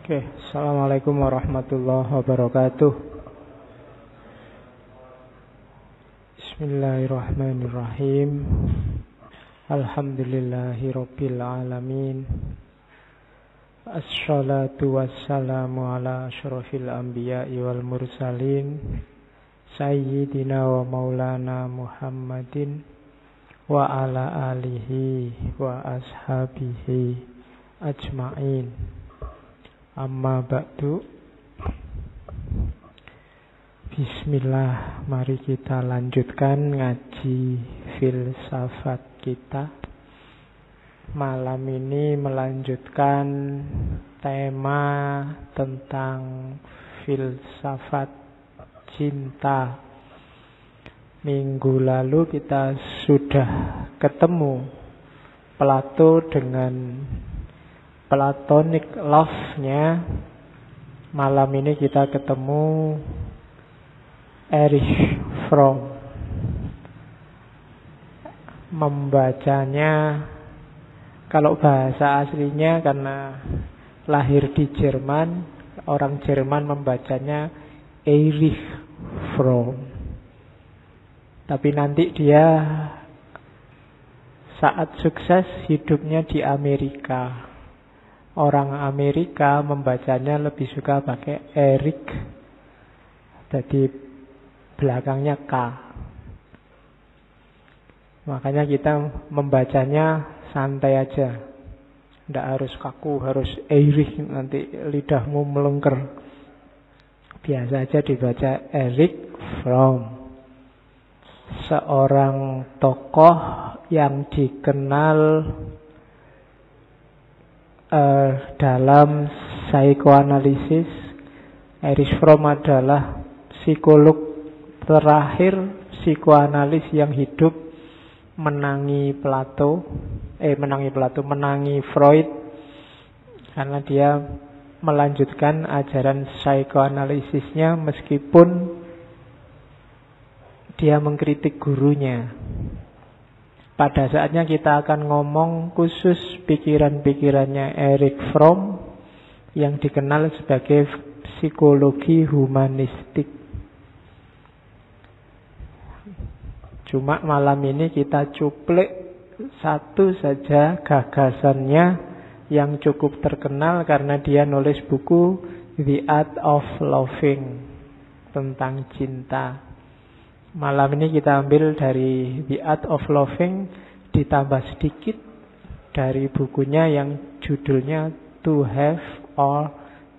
Oke, Assalamualaikum warahmatullahi wabarakatuh. Bismillahirrahmanirrahim. Alhamdulillahi rabbil alamin. Assalatu wassalamu ala asyrafil anbiya'i wal mursalin Sayyidina wa maulana Muhammadin wa ala alihi wa ashabihi ajma'in. Amma ba'du. Bismillah, mari kita lanjutkan ngaji filsafat kita. Malam ini melanjutkan tema tentang filsafat cinta. Minggu lalu kita sudah ketemu Plato dengan Platonic love-nya. Malam ini kita ketemu Erich Fromm. Membacanya, kalau bahasa aslinya karena lahir di Jerman, orang Jerman membacanya Erich Fromm. Tapi nanti dia saat sukses hidupnya di Amerika. Orang Amerika membacanya lebih suka pakai Eric. Jadi belakangnya K. Makanya kita membacanya santai aja. Tidak harus kaku, harus Erich, nanti lidahmu melengker. Biasa aja dibaca Erich Fromm. Seorang tokoh yang dikenal dalam psikoanalisis. Erich Fromm adalah psikolog terakhir, psikoanalis yang hidup menangi Freud, karena dia melanjutkan ajaran psikoanalisisnya meskipun dia mengkritik gurunya. Pada saatnya kita akan ngomong khusus pikiran-pikirannya Erich Fromm yang dikenal sebagai psikologi humanistik. Cuma malam ini kita cuplik satu saja gagasannya yang cukup terkenal karena dia nulis buku The Art of Loving, tentang cinta. Malam ini kita ambil dari The Art of Loving, ditambah sedikit dari bukunya yang judulnya To Have or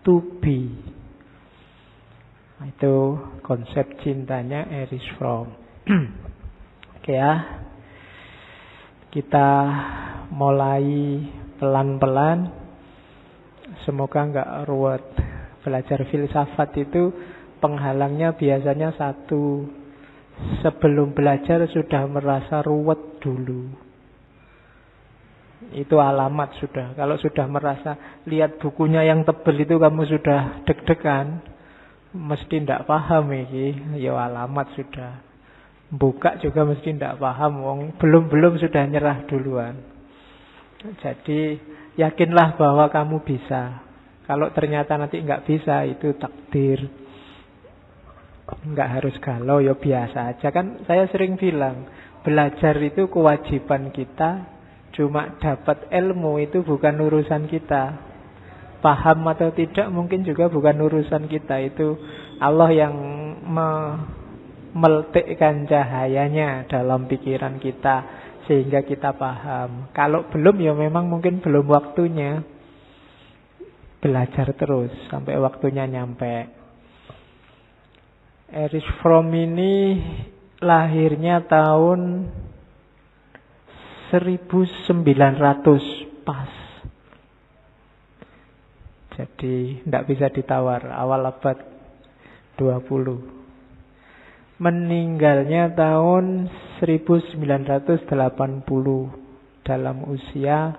To Be. Itu konsep cintanya Erich Fromm. Oke ya, kita mulai pelan-pelan. Semoga nggak ruwet. Belajar filsafat itu penghalangnya biasanya satu. Sebelum belajar sudah merasa ruwet dulu. Itu alamat sudah. Kalau sudah merasa lihat bukunya yang tebel itu kamu sudah deg-degan, mesti tidak paham ini. Ya alamat sudah. Buka juga mesti tidak paham. Belum sudah nyerah duluan. Jadi yakinlah bahwa kamu bisa. Kalau ternyata nanti nggak bisa, itu takdir. Enggak harus galau, ya biasa aja. Kan saya sering bilang, belajar itu kewajiban kita. Cuma dapat ilmu itu bukan urusan kita. Paham atau tidak mungkin juga bukan urusan kita. Itu Allah yang memeltikkan cahayanya dalam pikiran kita sehingga kita paham. Kalau belum, ya memang mungkin belum waktunya. Belajar terus sampai waktunya nyampe. Erich Fromm ini lahirnya tahun 1900 pas. Jadi tidak bisa ditawar, awal abad 20. Meninggalnya tahun 1980 dalam usia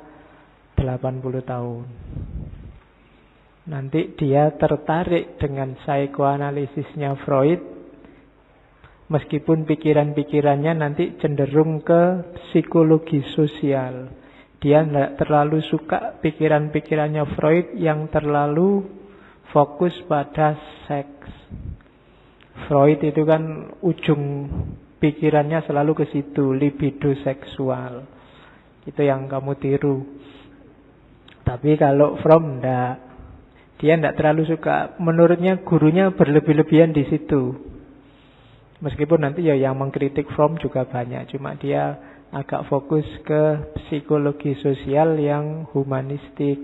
80 tahun. Nanti dia tertarik dengan psikoanalisisnya Freud. Meskipun pikiran-pikirannya nanti cenderung ke psikologi sosial. Dia tidak terlalu suka pikiran-pikirannya Freud yang terlalu fokus pada seks. Freud itu kan ujung pikirannya selalu ke situ, libido seksual. Itu yang kamu tiru. Tapi kalau Fromm enggak. Dia enggak terlalu suka. Menurutnya gurunya berlebih-lebihan di situ. Meskipun nanti ya yang mengkritik Fromm juga banyak. Cuma dia agak fokus ke psikologi sosial yang humanistik.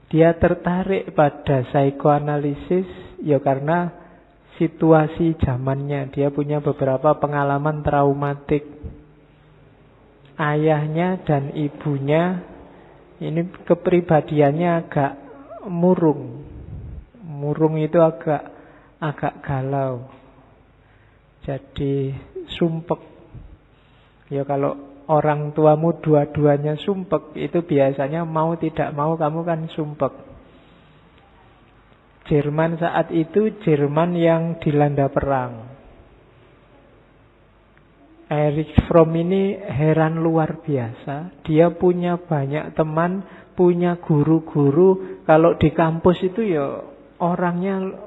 Dia tertarik pada psikoanalisis ya karena situasi zamannya. Dia punya beberapa pengalaman traumatik. Ayahnya dan ibunya ini kepribadiannya agak murung. Murung itu agak galau. Jadi sumpek. Ya kalau orang tuamu dua-duanya sumpek, itu biasanya mau tidak mau kamu kan sumpek. Jerman saat itu Jerman yang dilanda perang. Erich Fromm ini heran luar biasa. Dia punya banyak teman, punya guru-guru. Kalau di kampus itu ya orangnya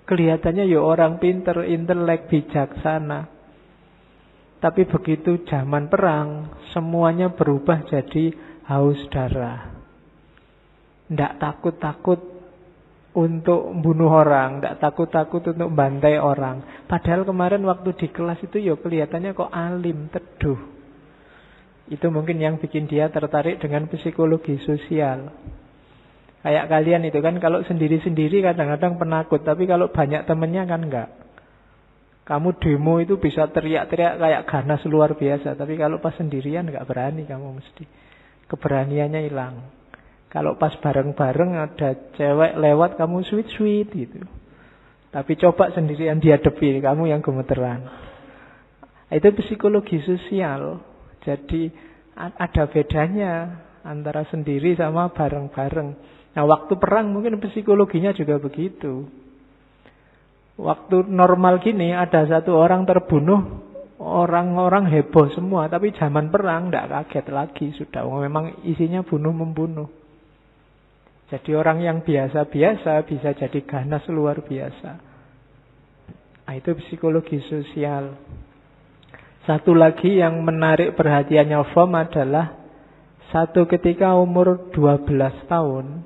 kelihatannya ya orang pinter, intelek, bijaksana. Tapi begitu zaman perang, semuanya berubah jadi haus darah. Tidak takut-takut untuk bunuh orang, tidak takut-takut untuk bantai orang. Padahal kemarin waktu di kelas itu ya kelihatannya kok alim, teduh. Itu mungkin yang bikin dia tertarik dengan psikologi sosial. Kayak kalian itu kan kalau sendiri-sendiri kadang-kadang penakut, tapi kalau banyak temennya kan enggak. Kamu demo itu bisa teriak-teriak kayak ganas luar biasa, tapi kalau pas sendirian enggak berani kamu mesti. Keberaniannya hilang. Kalau pas bareng-bareng ada cewek lewat kamu sweet-sweet gitu. Tapi coba sendirian dihadapi, kamu yang gemeteran. Itu psikologi sosial. Jadi ada bedanya antara sendiri sama bareng-bareng. Nah waktu perang mungkin psikologinya juga begitu. Waktu normal gini ada satu orang terbunuh, orang-orang heboh semua. Tapi zaman perang tidak kaget lagi sudah. Memang isinya bunuh-membunuh. Jadi orang yang biasa-biasa bisa jadi ganas luar biasa. Nah, itu psikologi sosial. Satu lagi yang menarik perhatiannya Fromm adalah satu ketika umur 12 tahun,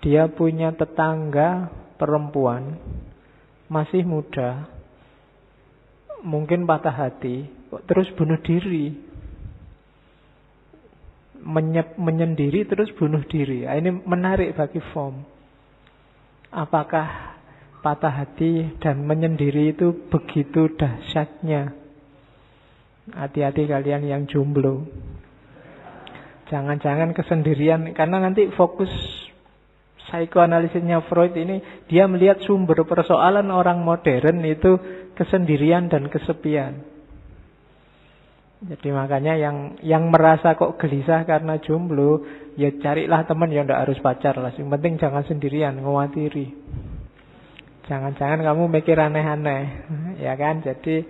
dia punya tetangga perempuan, masih muda, mungkin patah hati, terus bunuh diri. Menyendiri terus bunuh diri. Ini menarik bagi Fromm. Apakah patah hati dan menyendiri itu begitu dahsyatnya? Hati-hati kalian yang jomblo. Jangan-jangan kesendirian. Karena nanti fokus psikoanalisisnya Freud ini, dia melihat sumber persoalan orang modern itu kesendirian dan kesepian. Jadi makanya yang merasa kok gelisah karena jomblo, ya carilah teman, ya ndak harus pacar lah. Yang penting jangan sendirian, ngawatiri. Jangan-jangan kamu mikir aneh-aneh, ya kan? Jadi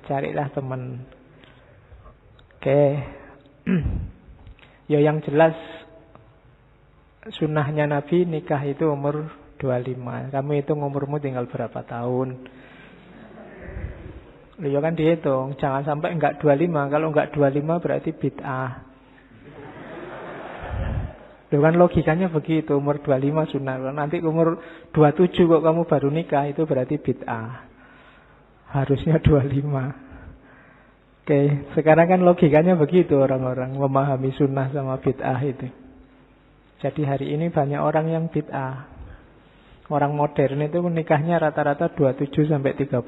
carilah teman. Oke. Ya yang jelas sunnahnya Nabi nikah itu umur 25. Kamu hitung umurmu tinggal berapa tahun. Ya kan dihitung, jangan sampai enggak 25. Kalau enggak 25 berarti bid'ah. Loh kan logikanya begitu, umur 25 sunnah. Nanti umur 27 kok kamu baru nikah, itu berarti bid'ah. Harusnya 25. Oke, sekarang kan logikanya begitu orang-orang memahami sunnah sama bid'ah itu. Jadi hari ini banyak orang yang bid'ah. Orang modern itu nikahnya rata-rata 27 sampai 30.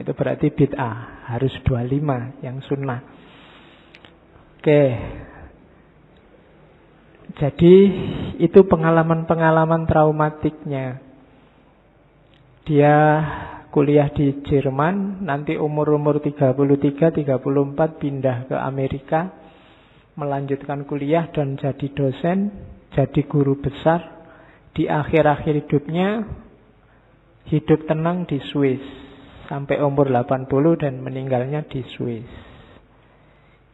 Itu berarti bid'ah, harus 25 yang sunnah. Oke. Jadi itu pengalaman-pengalaman traumatiknya. Dia kuliah di Jerman, nanti umur-umur 33, 34 pindah ke Amerika, melanjutkan kuliah dan jadi dosen, jadi guru besar. Di akhir-akhir hidupnya hidup tenang di Swiss sampai umur 80 dan meninggalnya di Swiss.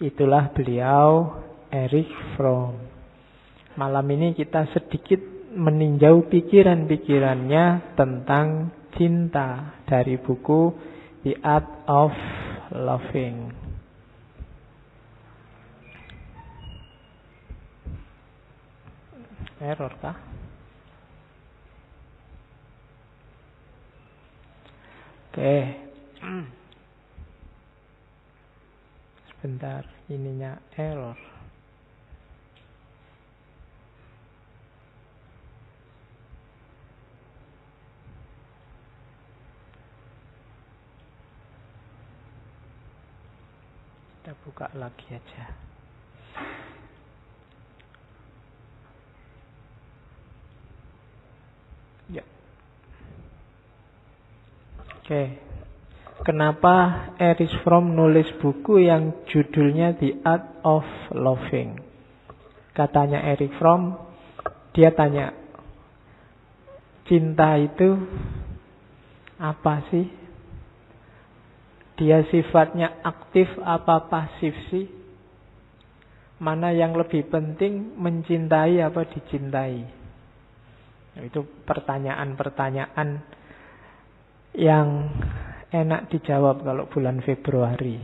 Itulah beliau Erich Fromm. Malam ini kita sedikit meninjau pikiran-pikirannya tentang cinta dari buku The Art of Loving. Error kah? Oke. Sebentar, ininya error. Kita buka lagi aja. Ya. Oke. Kenapa Erich Fromm nulis buku yang judulnya The Art of Loving? Katanya Erich Fromm, dia tanya, cinta itu apa sih? Dia sifatnya aktif apa pasif sih? Mana yang lebih penting, mencintai apa dicintai? Itu pertanyaan-pertanyaan yang enak dijawab kalau bulan Februari.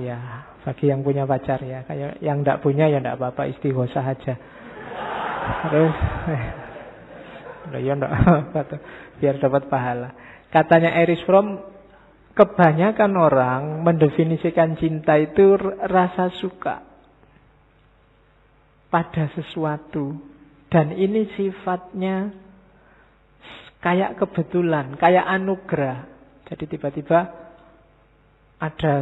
Ya, bagi yang punya pacar ya. Kayak yang tidak punya ya tidak apa-apa, istighosah aja. Terus, ya enggak apa-apa, biar dapat pahala. Katanya Erich Fromm, kebanyakan orang mendefinisikan cinta itu rasa suka pada sesuatu. Dan ini sifatnya kayak kebetulan, kayak anugerah. Jadi tiba-tiba ada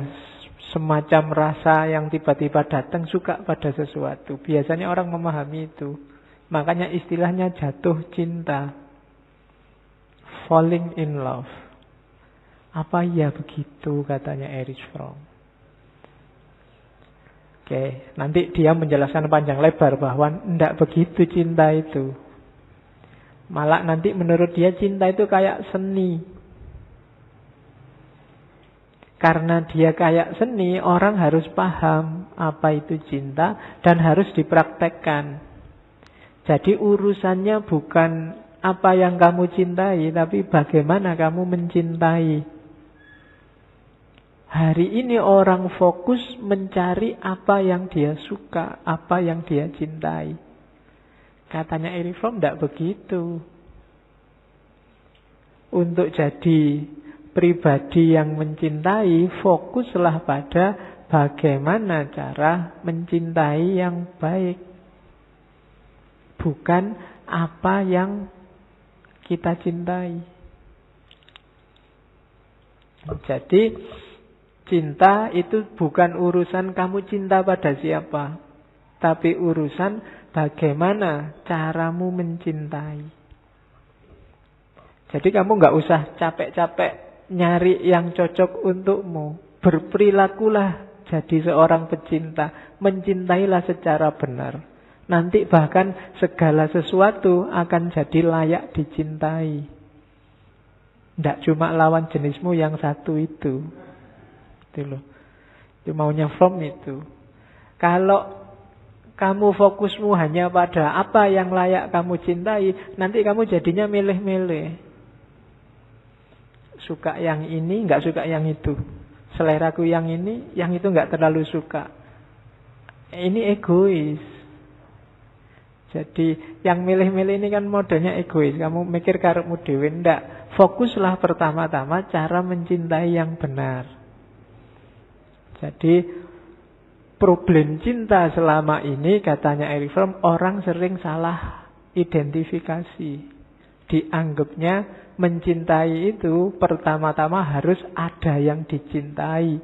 semacam rasa yang tiba-tiba datang, suka pada sesuatu. Biasanya orang memahami itu. Makanya istilahnya jatuh cinta. Falling in love. Apa ya begitu, katanya Erich Fromm. Oke, nanti dia menjelaskan panjang lebar bahwa tidak begitu cinta itu. Malah nanti menurut dia cinta itu kayak seni. Karena dia kayak seni, orang harus paham apa itu cinta dan harus dipraktekkan. Jadi urusannya bukan apa yang kamu cintai, tapi bagaimana kamu mencintai. Hari ini orang fokus mencari apa yang dia suka, apa yang dia cintai. Katanya Erich Fromm tidak begitu. Untuk jadi pribadi yang mencintai, fokuslah pada bagaimana cara mencintai yang baik. Bukan apa yang kita cintai. Jadi cinta itu bukan urusan kamu cinta pada siapa, tapi urusan bagaimana caramu mencintai. Jadi kamu nggak usah capek-capek nyari yang cocok untukmu. Berperilakulah jadi seorang pecinta. Mencintailah secara benar. Nanti bahkan segala sesuatu akan jadi layak dicintai. Tidak cuma lawan jenismu yang satu itu. Itu loh. Itu maunya Fromm itu. Kalau kamu fokusmu hanya pada apa yang layak kamu cintai, nanti kamu jadinya milih-milih. Suka yang ini, nggak suka yang itu. Seleraku yang ini, yang itu nggak terlalu suka. Ini egois. Jadi yang milih-milih ini kan modenya egois. Kamu mikir karepmu dhewe, ndak. Fokuslah pertama-tama cara mencintai yang benar. Jadi problem cinta selama ini, katanya Erich Fromm, orang sering salah identifikasi. Dianggapnya mencintai itu pertama-tama harus ada yang dicintai.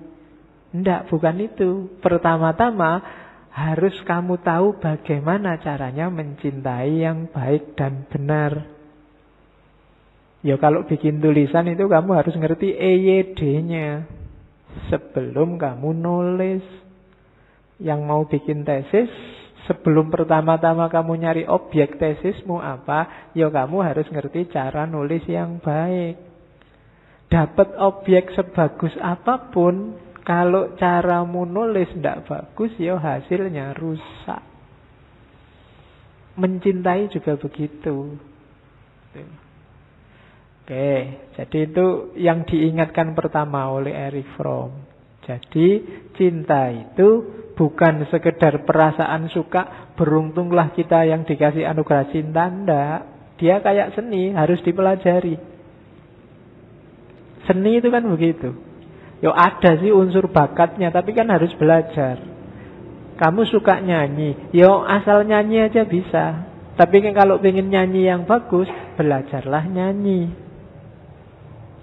Tidak, bukan itu. Pertama-tama harus kamu tahu bagaimana caranya mencintai yang baik dan benar. Ya kalau bikin tulisan itu kamu harus ngerti EYD-nya sebelum kamu nulis. Yang mau bikin tesis, sebelum pertama-tama kamu nyari objek tesismu apa, ya kamu harus ngerti cara nulis yang baik. Dapat objek sebagus apapun, kalau caramu nulis tidak bagus, ya hasilnya rusak. Mencintai juga begitu. Oke, jadi itu yang diingatkan pertama oleh Erich Fromm. Jadi cinta itu bukan sekedar perasaan suka, beruntunglah kita yang dikasih anugerah cinta, enggak. Dia kayak seni, harus dipelajari. Seni itu kan begitu. Yo ada sih unsur bakatnya, tapi kan harus belajar. Kamu suka nyanyi, yo asal nyanyi aja bisa. Tapi kan kalau pengen nyanyi yang bagus, belajarlah nyanyi.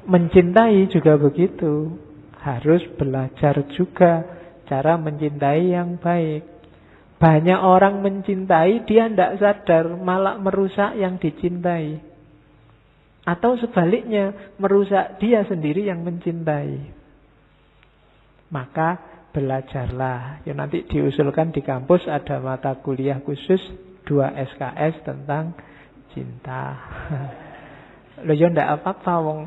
Mencintai juga begitu. Harus belajar juga cara mencintai yang baik. Banyak orang mencintai, dia tidak sadar, malah merusak yang dicintai. Atau sebaliknya, merusak dia sendiri yang mencintai. Maka belajarlah. Ya, nanti diusulkan di kampus ada mata kuliah khusus 2 SKS tentang cinta. Loh ya ndak apa-apa, wong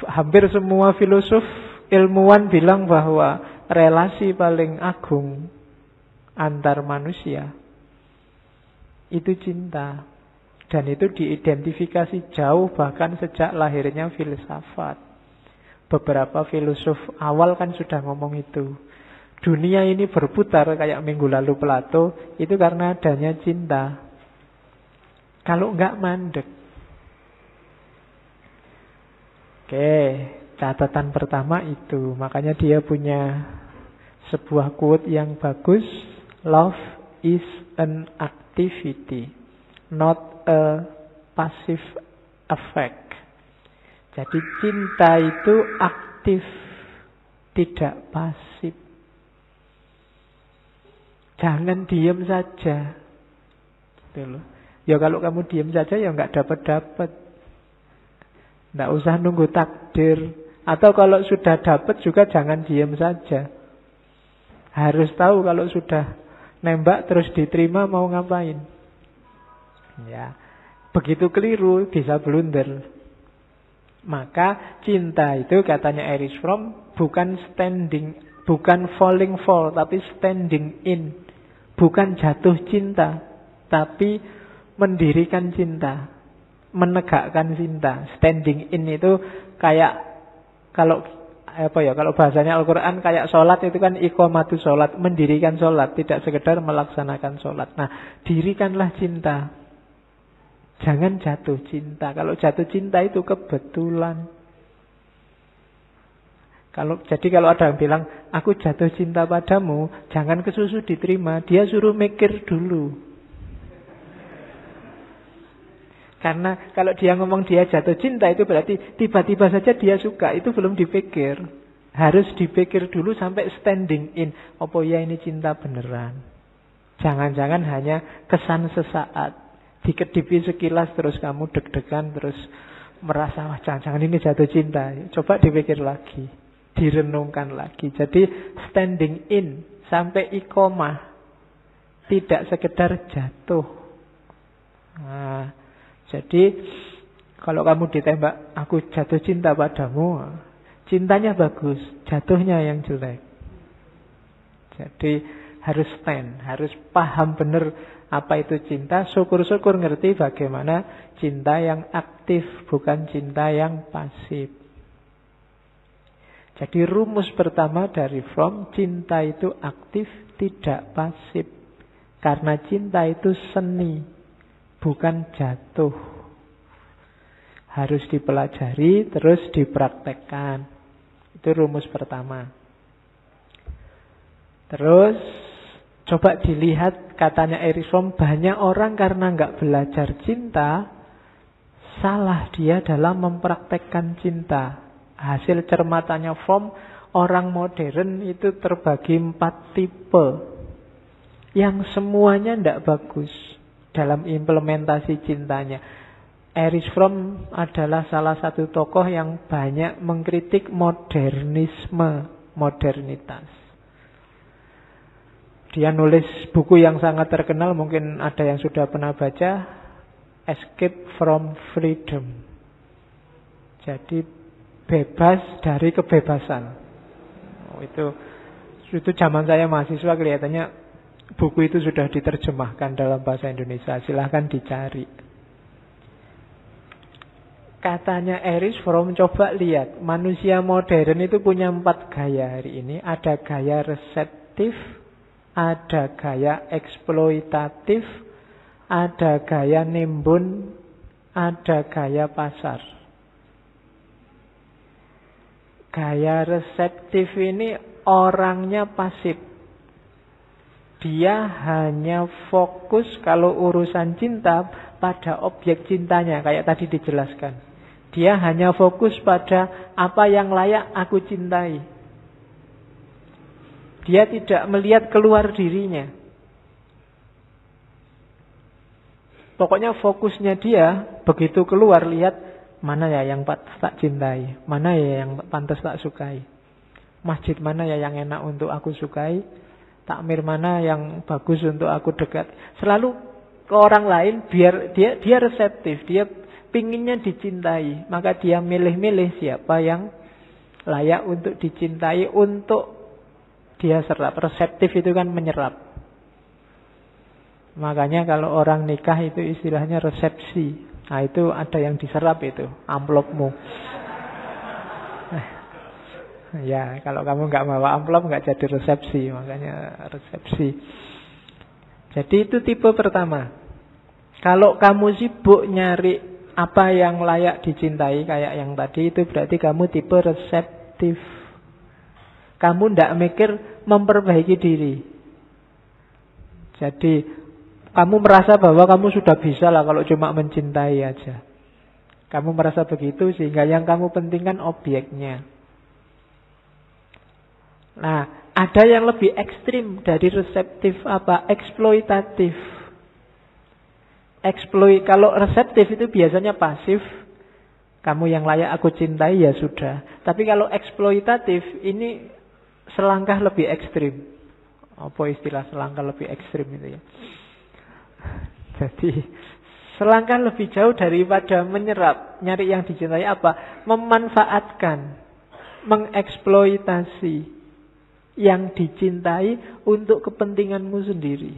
hampir semua filosof ilmuwan bilang bahwa relasi paling agung antar manusia itu cinta. Dan itu diidentifikasi jauh bahkan sejak lahirnya filsafat. Beberapa filosof awal kan sudah ngomong itu. Dunia ini berputar kayak minggu lalu Plato, itu karena adanya cinta. Kalau enggak mandek. Oke, catatan pertama itu. Makanya dia punya sebuah quote yang bagus. Love is an activity, not a passive effect. Jadi cinta itu aktif, tidak pasif. Jangan diam saja. Gitu loh. Ya kalau kamu diam saja ya nggak dapat-dapat. Nggak usah nunggu takdir. Atau kalau sudah dapat juga jangan diam saja. Harus tahu kalau sudah nembak terus diterima mau ngapain. Ya, begitu keliru bisa blunder. Maka cinta itu katanya Erich Fromm bukan falling for, tapi standing in. Bukan jatuh cinta, tapi mendirikan cinta. Menegakkan cinta. Standing in itu kayak kalau bahasanya Al-Quran kayak sholat itu kan iqamatu sholat, mendirikan sholat, tidak sekedar melaksanakan sholat. Nah, dirikanlah cinta. Jangan jatuh cinta. Kalau jatuh cinta itu kebetulan. Jadi kalau ada yang bilang aku jatuh cinta padamu, jangan kesusu diterima. Dia suruh mikir dulu. Karena kalau dia ngomong dia jatuh cinta itu berarti tiba-tiba saja dia suka. Itu belum dipikir. Harus dipikir dulu sampai standing in. Apa ya ini cinta beneran? Jangan-jangan hanya kesan sesaat. Dikedipi sekilas terus kamu deg-degan. Terus merasa wah jangan-jangan ini jatuh cinta. Coba dipikir lagi. Direnungkan lagi. Jadi standing in sampai iqomah. Tidak sekedar jatuh. Nah, jadi kalau kamu ditembak, aku jatuh cinta padamu, cintanya bagus, jatuhnya yang jelek. Jadi harus stand, harus paham benar apa itu cinta. Syukur-syukur ngerti bagaimana cinta yang aktif, bukan cinta yang pasif. Jadi rumus pertama dari Fromm, cinta itu aktif, tidak pasif. Karena cinta itu seni. Bukan jatuh. Harus dipelajari, terus dipraktekkan. Itu rumus pertama. Terus, coba dilihat katanya Erich Fromm, banyak orang karena nggak belajar cinta, salah dia dalam mempraktekkan cinta. Hasil cermatannya Fromm, orang modern itu terbagi 4 tipe. Yang semuanya nggak bagus dalam implementasi cintanya. Erich Fromm adalah salah satu tokoh yang banyak mengkritik modernisme, modernitas. Dia nulis buku yang sangat terkenal, mungkin ada yang sudah pernah baca, Escape from Freedom. Jadi bebas dari kebebasan. Itu zaman saya mahasiswa kelihatannya Buku itu sudah diterjemahkan dalam bahasa Indonesia, silahkan dicari. Katanya Erich Fromm, coba lihat, manusia modern itu punya 4 gaya hari ini. Ada gaya reseptif, ada gaya eksploitatif, ada gaya nimbun, ada gaya pasar. Gaya reseptif ini orangnya pasif. Dia hanya fokus kalau urusan cinta pada objek cintanya, kayak tadi dijelaskan. Dia hanya fokus pada apa yang layak aku cintai. Dia tidak melihat keluar dirinya. Pokoknya fokusnya dia begitu keluar, lihat mana ya yang tak cintai, mana ya yang pantas tak sukai, masjid mana ya yang enak untuk aku sukai, takmir mana yang bagus untuk aku dekat. Selalu ke orang lain, biar dia reseptif, dia pinginnya dicintai, maka dia milih-milih siapa yang layak untuk dicintai, untuk dia serap. Reseptif itu kan menyerap. Makanya kalau orang nikah itu istilahnya resepsi. Nah itu ada yang diserap itu, amplopmu. Ya kalau kamu nggak bawa amplop nggak jadi resepsi, makanya resepsi. Jadi itu tipe pertama. Kalau kamu sibuk nyari apa yang layak dicintai kayak yang tadi, itu berarti kamu tipe reseptif. Kamu tidak mikir memperbaiki diri. Jadi kamu merasa bahwa kamu sudah bisa lah kalau cuma mencintai aja. Kamu merasa begitu sehingga yang kamu pentingkan objeknya. Nah, ada yang lebih ekstrim dari reseptif, apa? Eksploitatif. Kalau reseptif itu biasanya pasif. Kamu yang layak aku cintai ya sudah. Tapi kalau eksploitatif ini selangkah lebih ekstrim. Apa istilah selangkah lebih ekstrim itu ya? Jadi selangkah lebih jauh daripada menyerap, nyari yang dicintai apa? Memanfaatkan, mengeksploitasi yang dicintai untuk kepentinganmu sendiri.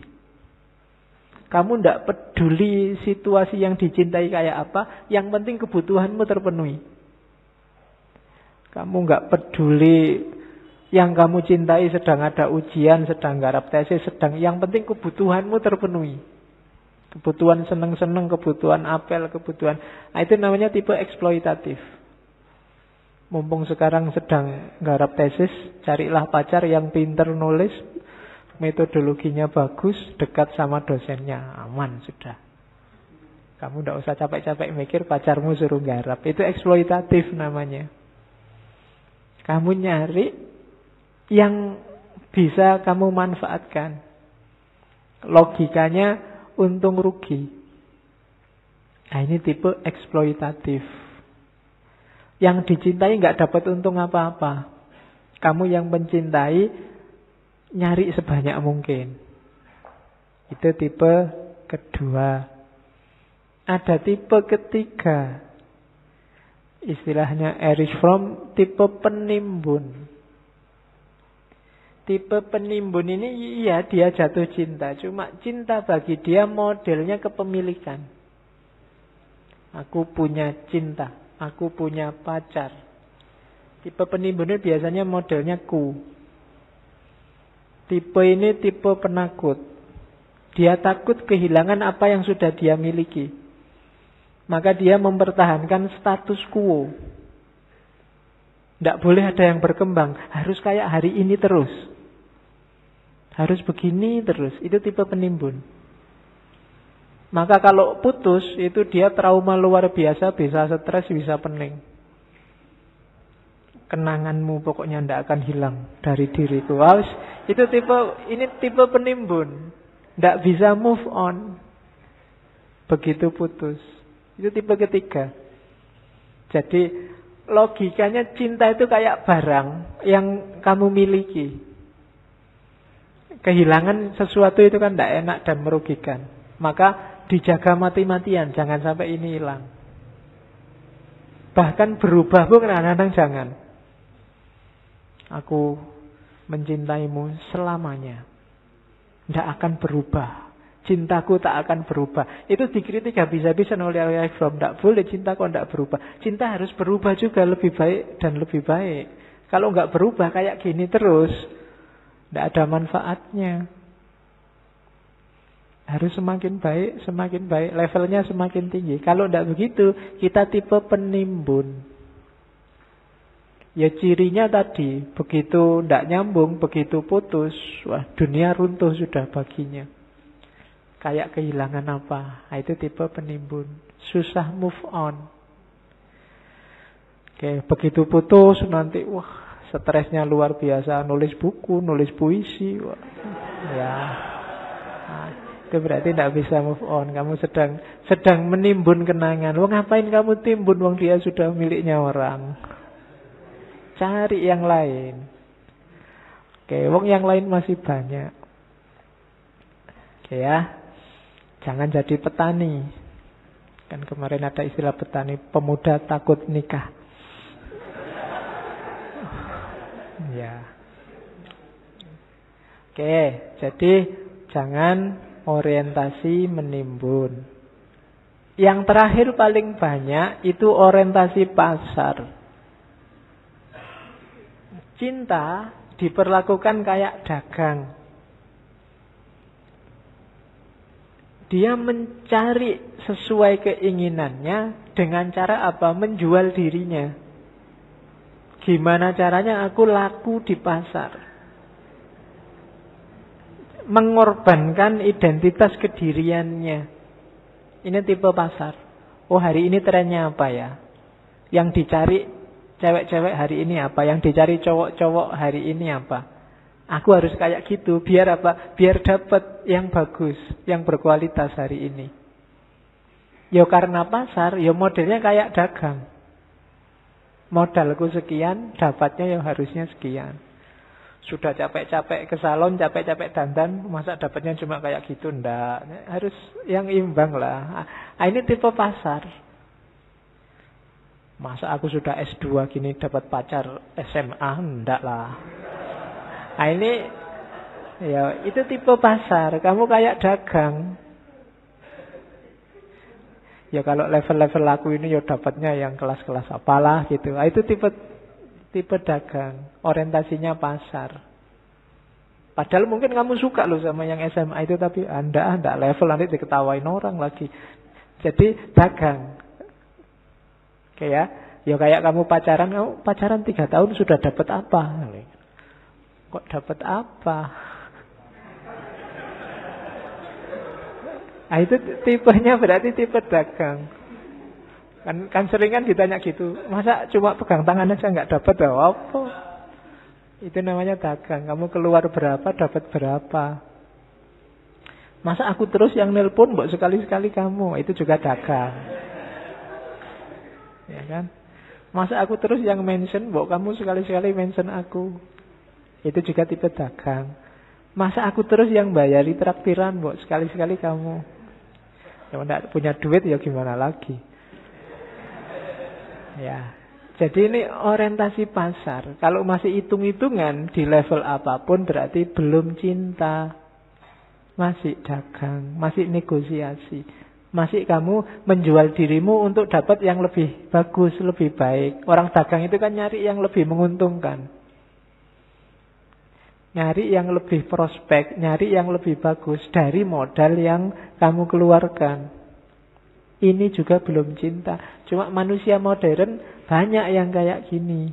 Kamu tidak peduli situasi yang dicintai kayak apa, yang penting kebutuhanmu terpenuhi. Kamu nggak peduli yang kamu cintai sedang ada ujian, sedang garap tesis, yang penting kebutuhanmu terpenuhi. Kebutuhan seneng-seneng, kebutuhan apel, kebutuhan. Nah, itu namanya tipe eksploitatif. Mumpung sekarang sedang garap tesis, carilah pacar yang pinter nulis, metodologinya bagus, dekat sama dosennya, aman sudah. Kamu tidak usah capek-capek mikir pacarmu suruh garap. Itu eksploitatif namanya. Kamu nyari yang bisa kamu manfaatkan. Logikanya untung rugi. Nah ini tipe eksploitatif. Yang dicintai nggak dapat untung apa-apa. Kamu yang mencintai nyari sebanyak mungkin. Itu tipe kedua. Ada tipe ketiga. Istilahnya Erich Fromm, tipe penimbun. Tipe penimbun ini iya dia jatuh cinta. Cuma cinta bagi dia modelnya kepemilikan. Aku punya cinta, aku punya pacar. Tipe penimbun ini biasanya modelnya ku. Tipe ini tipe penakut. Dia takut kehilangan apa yang sudah dia miliki. Maka dia mempertahankan status quo. Tidak boleh ada yang berkembang. Harus kayak hari ini terus. Harus begini terus. Itu tipe penimbun. Maka kalau putus, itu dia trauma luar biasa. Bisa stres, bisa pening. Kenanganmu pokoknya tidak akan hilang dari diriku. Itu ini tipe penimbun. Tidak bisa move on. Begitu putus. Itu tipe ketiga. Jadi logikanya cinta itu kayak barang yang kamu miliki. Kehilangan sesuatu itu kan tidak enak dan merugikan. Maka dijaga mati-matian. Jangan sampai ini hilang. Bahkan berubah pun kadang-kadang jangan. Aku mencintaimu selamanya. Tidak akan berubah. Cintaku tak akan berubah. Itu dikritik habis-habisan oleh From. Tidak boleh cinta kok tidak berubah. Cinta harus berubah juga lebih baik dan lebih baik. Kalau nggak berubah kayak gini terus, tidak ada manfaatnya. Harus semakin baik, levelnya semakin tinggi. Kalau tidak begitu, kita tipe penimbun. Ya cirinya tadi, begitu tidak nyambung, begitu putus, wah dunia runtuh sudah baginya. Kayak kehilangan apa? Nah, itu tipe penimbun. Susah move on. Oke, begitu putus nanti wah stresnya luar biasa. Nulis buku, nulis puisi. Wah. Ya, nah, itu berarti tidak bisa move on. Kamu sedang menimbun kenangan. Wah, ngapain kamu timbun? Wong dia sudah miliknya orang. Cari yang lain. Oke, wong yang lain masih banyak. Oke ya. Jangan jadi petani. Kan kemarin ada istilah petani, pemuda takut nikah. Ya. Oke, jadi jangan orientasi menimbun. Yang terakhir paling banyak itu orientasi pasar. Cinta diperlakukan kayak dagang. Dia mencari sesuai keinginannya dengan cara apa? Menjual dirinya. Gimana caranya aku laku di pasar? Mengorbankan identitas kediriannya. Ini tipe pasar. Oh, hari ini trennya apa ya? Yang dicari cewek-cewek hari ini apa? Yang dicari cowok-cowok hari ini apa? Aku harus kayak gitu, biar apa? Biar dapat yang bagus, yang berkualitas hari ini. Ya karena pasar, ya modelnya kayak dagang. Modalku sekian, dapatnya ya harusnya sekian. Sudah capek-capek ke salon, capek-capek dandan, masa dapatnya cuma kayak gitu? Ndak, harus yang imbang lah. Nah, ini tipe pasar. Masa aku sudah S2 gini dapat pacar SMA? Ndak lah. Nah ini, ya itu tipe pasar. Kamu kayak dagang. Ya kalau level-level aku ini ya dapatnya yang kelas-kelas apalah gitu. Nah, itu tipe dagang. Orientasinya pasar. Padahal mungkin kamu suka loh sama yang SMA itu, tapi anda level, nanti diketawain orang lagi. Jadi dagang. Oke ya. Ya kayak kamu pacaran 3 tahun sudah dapat apa? Kok dapat apa? Nah itu tipenya berarti tipe dagang. Kan sering kan ditanya gitu, masa cuma pegang tangan aja nggak dapat apa? Itu namanya dagang. Kamu keluar berapa dapat berapa? Masa aku terus yang nelpon, mbok sekali-sekali kamu, itu juga dagang. Ya kan? Masa aku terus yang mention, mbok kamu sekali-sekali mention aku. Itu juga tipe dagang. Masa aku terus yang bayari traktiran, mbok sekali-sekali kamu. Ya enggak punya duit ya gimana lagi. Ya. Jadi ini orientasi pasar. Kalau masih hitung-hitungan di level apapun berarti belum cinta. Masih dagang, masih negosiasi. Masih kamu menjual dirimu untuk dapat yang lebih bagus, lebih baik. Orang dagang itu kan nyari yang lebih menguntungkan. Nyari yang lebih prospek, nyari yang lebih bagus dari modal yang kamu keluarkan. Ini juga belum cinta. Cuma manusia modern banyak yang kayak gini.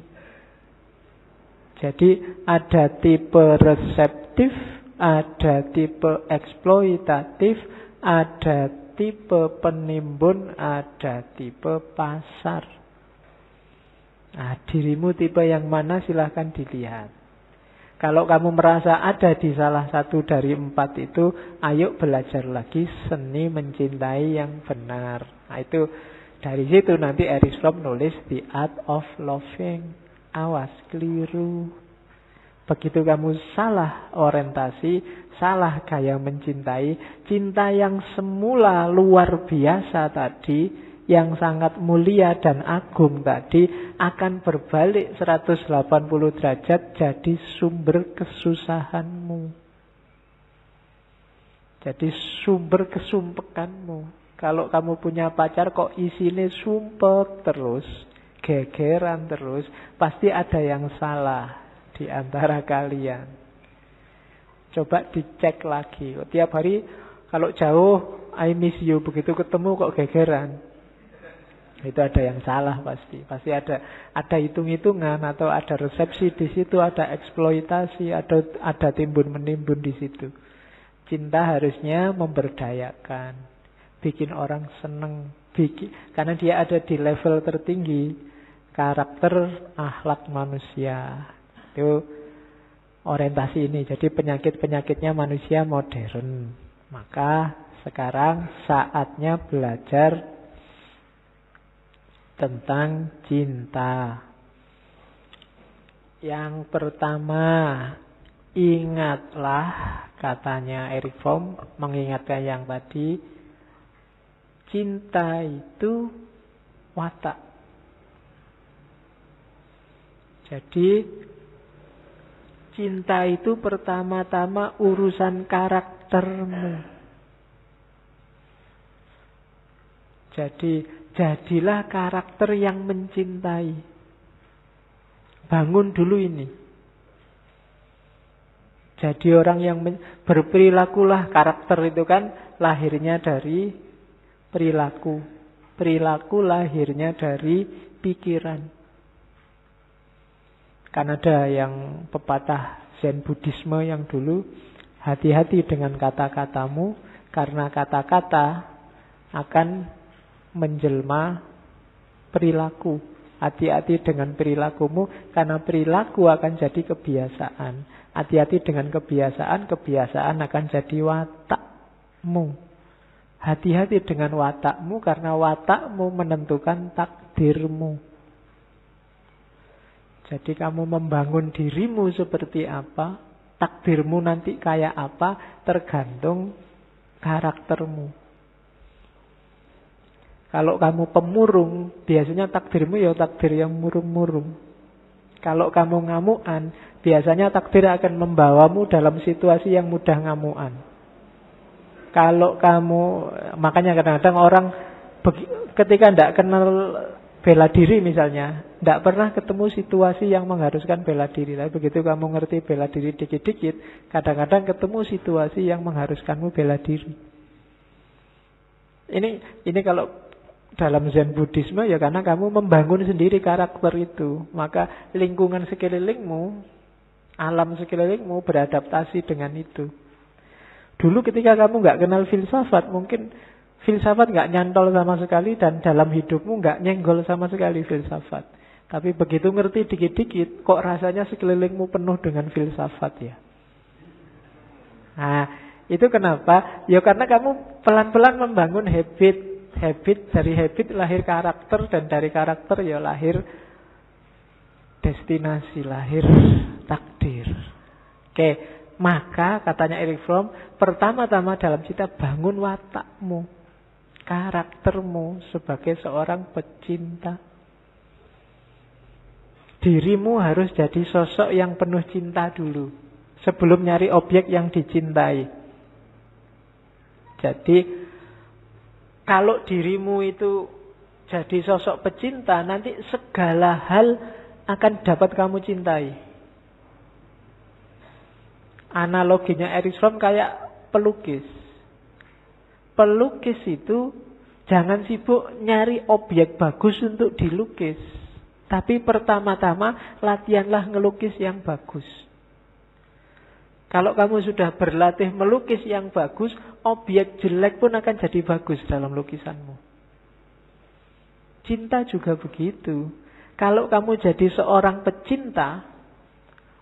Jadi ada tipe reseptif, ada tipe eksploitatif, ada tipe penimbun, ada tipe pasar. Nah, dirimu tipe yang mana silahkan dilihat. Kalau kamu merasa ada di salah satu dari 4 itu, ayo belajar lagi seni mencintai yang benar. Nah itu dari situ nanti Erich Fromm nulis The Art of Loving. Awas, keliru. Begitu kamu salah orientasi, salah gaya mencintai, cinta yang semula luar biasa tadi, yang sangat mulia dan agung tadi akan berbalik 180 derajat jadi sumber kesusahanmu. Jadi sumber kesumpekanmu. Kalau kamu punya pacar kok isinya sumpek terus, gegeran terus, pasti ada yang salah di antara kalian. Coba dicek lagi. Tiap hari kalau jauh, I miss you, begitu ketemu kok gegeran. Itu ada yang salah pasti. Pasti ada hitung-hitungan atau ada resepsi di situ, ada eksploitasi, ada timbun-menimbun di situ. Cinta harusnya memberdayakan, bikin orang seneng, karena dia ada di level tertinggi karakter akhlak manusia. Itu orientasi ini. Jadi penyakit-penyakitnya manusia modern. Maka sekarang saatnya belajar tentang cinta. Yang pertama, ingatlah, katanya Erich Fromm, mengingatkan yang tadi, cinta itu watak. Jadi cinta itu pertama-tama urusan karaktermu. Jadi jadilah karakter yang mencintai. Bangun dulu ini. Jadi orang yang berperilakulah, karakter itu kan lahirnya dari perilaku. Perilaku lahirnya dari pikiran. Kan ada yang pepatah Zen Buddhisme yang dulu, hati-hati dengan kata-katamu, karena kata-kata akan menjelma perilaku. Hati-hati dengan perilakumu, karena perilaku akan jadi kebiasaan. Hati-hati dengan kebiasaan, kebiasaan akan jadi watakmu. Hati-hati dengan watakmu, karena watakmu menentukan takdirmu. Jadi kamu membangun dirimu seperti apa, takdirmu nanti kayak apa, tergantung karaktermu. Kalau kamu pemurung, biasanya takdirmu ya takdir yang murung-murung. Kalau kamu ngamuan, biasanya takdir akan membawamu dalam situasi yang mudah ngamuan. Kalau kamu, makanya kadang-kadang orang ketika tidak kenal bela diri misalnya, tidak pernah ketemu situasi yang mengharuskan bela diri. Tapi begitu kamu ngerti bela diri dikit-dikit, kadang-kadang ketemu situasi yang mengharuskanmu bela diri. Ini kalau dalam Zen Buddhisme ya karena kamu membangun sendiri karakter itu. Maka lingkungan sekelilingmu, alam sekelilingmu beradaptasi dengan itu. Dulu ketika kamu nggak kenal filsafat, mungkin filsafat nggak nyantol sama sekali, dan dalam hidupmu nggak nyenggol sama sekali filsafat. Tapi begitu ngerti dikit-dikit, kok rasanya sekelilingmu penuh dengan filsafat ya. Nah, itu kenapa? Ya karena kamu pelan-pelan membangun habit. Dari habit lahir karakter, dan dari karakter ya lahir destinasi, lahir takdir. Oke, maka katanya Erich Fromm, pertama-tama dalam cinta bangun watakmu, karaktermu sebagai seorang pecinta. Dirimu harus jadi sosok yang penuh cinta dulu, sebelum nyari objek yang dicintai. Jadi kalau dirimu itu jadi sosok pecinta, nanti segala hal akan dapat kamu cintai. Analoginya Erich Fromm kayak pelukis. Pelukis itu jangan sibuk nyari objek bagus untuk dilukis. Tapi pertama-tama latihanlah ngelukis yang bagus. Kalau kamu sudah berlatih melukis yang bagus, objek jelek pun akan jadi bagus dalam lukisanmu. Cinta juga begitu. Kalau kamu jadi seorang pecinta,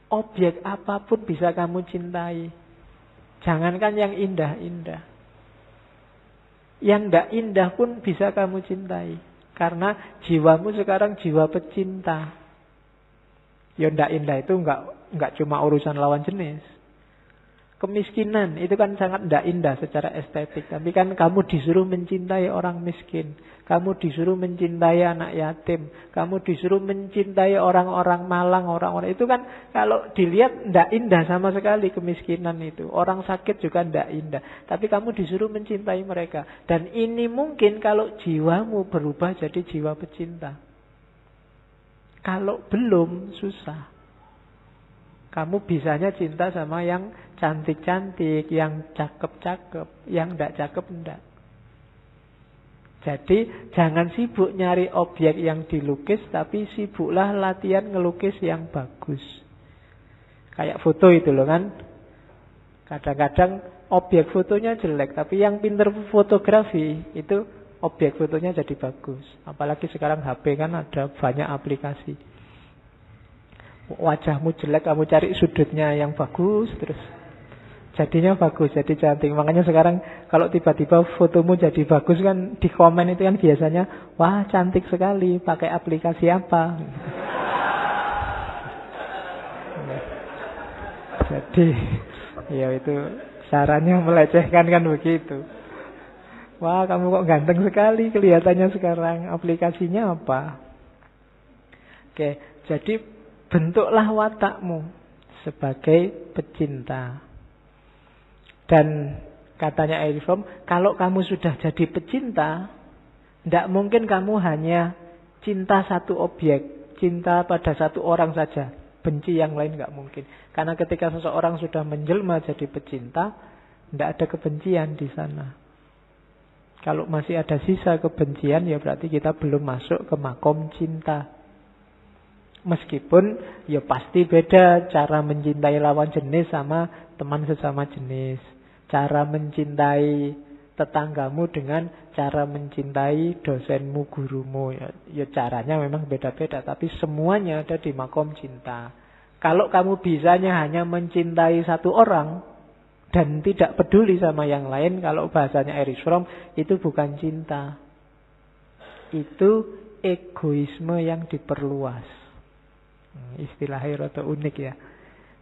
objek apapun bisa kamu cintai. Jangankan yang indah-indah. Yang tidak indah pun bisa kamu cintai. Karena jiwamu sekarang jiwa pecinta. Yang tidak indah itu enggak cuma urusan lawan jenis. Kemiskinan itu kan sangat tidak indah secara estetik. Tapi kan kamu disuruh mencintai orang miskin. Kamu disuruh mencintai anak yatim. Kamu disuruh mencintai orang-orang malang. Orang-orang itu kan kalau dilihat tidak indah sama sekali kemiskinan itu. Orang sakit juga tidak indah. Tapi kamu disuruh mencintai mereka. Dan ini mungkin kalau jiwamu berubah jadi jiwa pecinta. Kalau belum, susah. Kamu bisanya cinta sama yang cantik-cantik, yang cakep-cakep, yang tidak cakep enggak. Jadi jangan sibuk nyari objek yang dilukis, tapi sibuklah latihan ngelukis yang bagus. Kayak foto itu loh kan. Kadang-kadang objek fotonya jelek, tapi yang pinter fotografi itu objek fotonya jadi bagus. Apalagi sekarang HP kan ada banyak aplikasi. Wajahmu jelek, kamu cari sudutnya yang bagus, terus jadinya bagus, jadi cantik. Makanya sekarang kalau tiba-tiba fotomu jadi bagus kan, di komen itu kan biasanya, wah cantik sekali, pakai aplikasi apa? Jadi ya itu caranya melecehkan kan begitu. Wah kamu kok ganteng sekali kelihatannya sekarang, aplikasinya apa? Oke, jadi bentuklah watakmu sebagai pecinta. Dan katanya Erich Fromm, kalau kamu sudah jadi pecinta, tidak mungkin kamu hanya cinta satu objek, cinta pada satu orang saja, benci yang lain nggak mungkin. Karena ketika seseorang sudah menjelma jadi pecinta, tidak ada kebencian di sana. Kalau masih ada sisa kebencian, ya berarti kita belum masuk ke makom cinta. Meskipun ya pasti beda cara mencintai lawan jenis sama teman sesama jenis. Cara mencintai tetanggamu dengan cara mencintai dosenmu, gurumu. Ya caranya memang beda-beda, tapi semuanya ada di makom cinta. Kalau kamu bisanya hanya mencintai satu orang dan tidak peduli sama yang lain, kalau bahasanya Erich Fromm, itu bukan cinta. Itu egoisme yang diperluas. Istilahnya rada unik ya.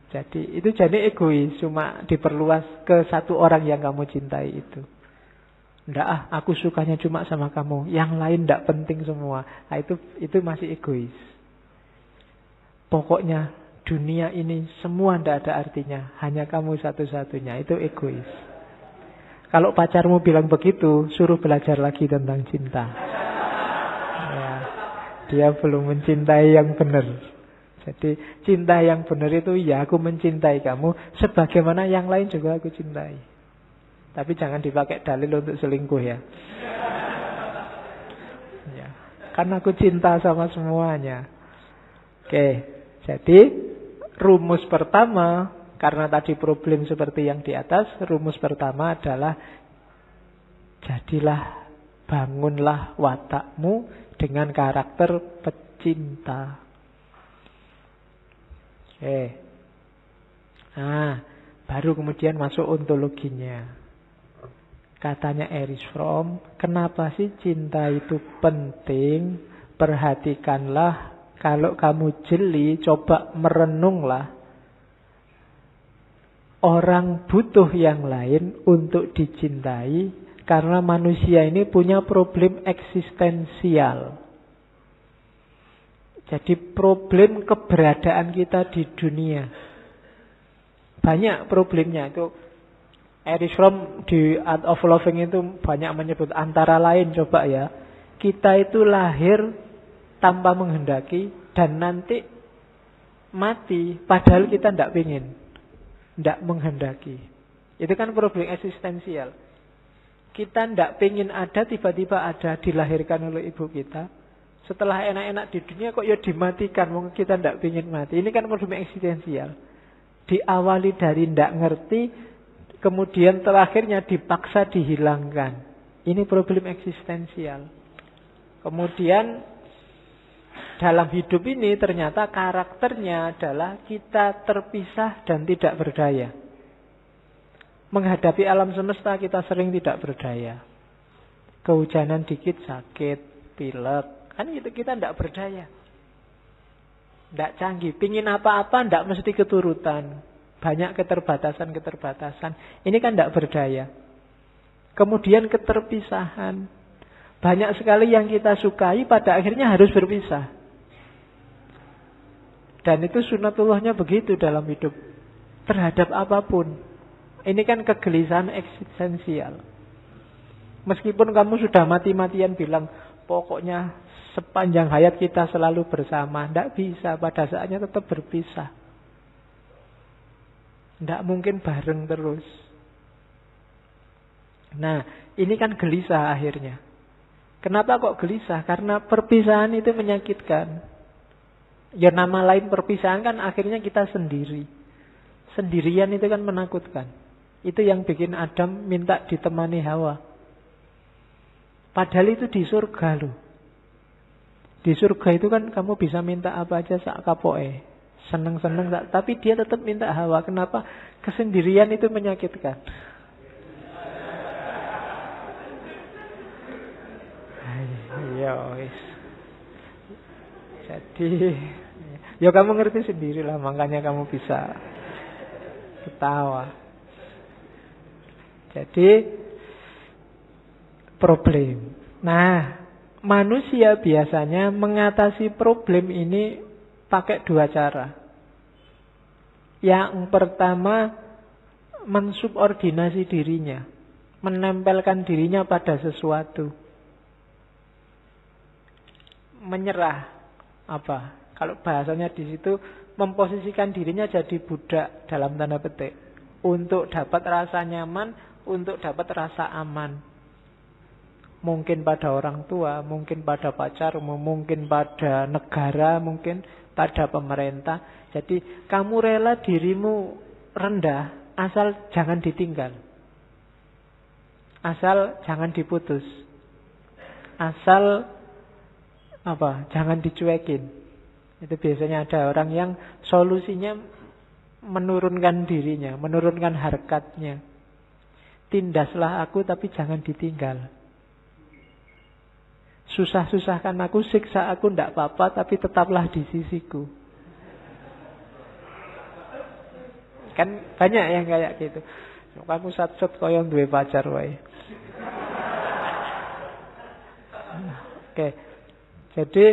Jadi itu jadi egois, cuma diperluas ke satu orang yang kamu cintai itu. Nggak aku sukanya cuma sama kamu, yang lain nggak penting semua. Nah, itu masih egois. Pokoknya dunia ini semua nggak ada artinya, hanya kamu satu-satunya. Itu egois. Kalau pacarmu bilang begitu, suruh belajar lagi tentang cinta. Ya, dia belum mencintai yang benar. Jadi cinta yang benar itu ya aku mencintai kamu sebagaimana yang lain juga aku cintai. Tapi jangan dipakai dalil untuk selingkuh ya. Ya, karena aku cinta sama semuanya. Oke, jadi rumus pertama, karena tadi problem seperti yang di atas, rumus pertama adalah jadilah, bangunlah watakmu dengan karakter pecinta. Oke. Nah, baru kemudian masuk ontologinya. Katanya Erich Fromm, kenapa sih cinta itu penting? Perhatikanlah, kalau kamu jeli, coba merenunglah. Orang butuh yang lain untuk dicintai karena manusia ini punya problem eksistensial. Jadi problem keberadaan kita di dunia. Banyak problemnya itu. Erich Fromm di Art of Loving itu banyak menyebut, antara lain coba ya, kita itu lahir tanpa menghendaki dan nanti mati padahal kita tidak ingin, tidak menghendaki. Itu kan problem eksistensial. Kita tidak ingin ada, tiba-tiba ada, dilahirkan oleh ibu kita. Setelah enak-enak di dunia kok ya dimatikan, mungkin kita tidak ingin mati. Ini kan problem eksistensial. Diawali dari tidak ngerti, kemudian terakhirnya dipaksa dihilangkan. Ini problem eksistensial. Kemudian dalam hidup ini ternyata karakternya adalah kita terpisah dan tidak berdaya. Menghadapi alam semesta kita sering tidak berdaya. Kehujanan dikit sakit, pilek. Kan itu kita tidak berdaya. Tidak canggih. Pingin apa-apa tidak mesti keturutan. Banyak keterbatasan-keterbatasan. Ini kan tidak berdaya. Kemudian keterpisahan. Banyak sekali yang kita sukai pada akhirnya harus berpisah. Dan itu sunatullahnya begitu dalam hidup. Terhadap apapun. Ini kan kegelisahan eksistensial. Meskipun kamu sudah mati-matian bilang, pokoknya sepanjang hayat kita selalu bersama. Tidak bisa, pada saatnya tetap berpisah. Tidak mungkin bareng terus. Nah, ini kan gelisah akhirnya. Kenapa kok gelisah? Karena perpisahan itu menyakitkan. Ya nama lain perpisahan kan akhirnya kita sendiri. Sendirian itu kan menakutkan. Itu yang bikin Adam minta ditemani Hawa. Padahal itu di surga loh. Di surga itu kan kamu bisa minta apa aja sak kapoke. Seneng-seneng, tapi dia tetap minta Hawa. Kenapa? Kesendirian itu menyakitkan. Ya wis. Jadi ya kamu ngerti sendirilah, makanya kamu bisa ketawa. Jadi problem. Nah, manusia biasanya mengatasi problem ini pakai dua cara. Yang pertama, mensubordinasi dirinya, menempelkan dirinya pada sesuatu. Menyerah. Apa? Kalau bahasanya di situ memposisikan dirinya jadi budak dalam tanda petik untuk dapat rasa nyaman, untuk dapat rasa aman. Mungkin pada orang tua, mungkin pada pacar, mungkin pada negara, mungkin pada pemerintah. Jadi kamu rela dirimu rendah asal jangan ditinggal. Asal jangan diputus. Asal jangan dicuekin. Itu biasanya ada orang yang solusinya menurunkan dirinya, menurunkan harkatnya. Tindaslah aku tapi jangan ditinggal. Susah-susahkan aku, siksa aku ndak apa-apa, tapi tetaplah di sisiku. Kan banyak yang kayak gitu. Kamu sat-sat koyo duwe pacar wae. Oke. Jadi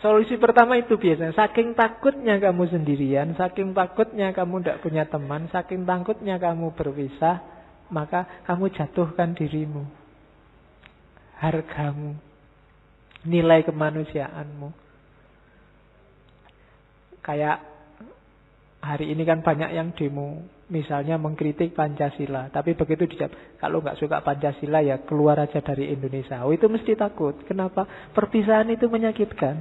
solusi pertama itu biasanya saking takutnya kamu sendirian, saking takutnya kamu tidak punya teman, saking takutnya kamu berpisah, maka kamu jatuhkan dirimu, hargamu, nilai kemanusiaanmu. Kayak hari ini kan banyak yang demo, misalnya mengkritik Pancasila, tapi begitu dijawab, kalau nggak suka Pancasila ya keluar aja dari Indonesia. Oh, itu mesti takut. Kenapa? Perpisahan itu menyakitkan.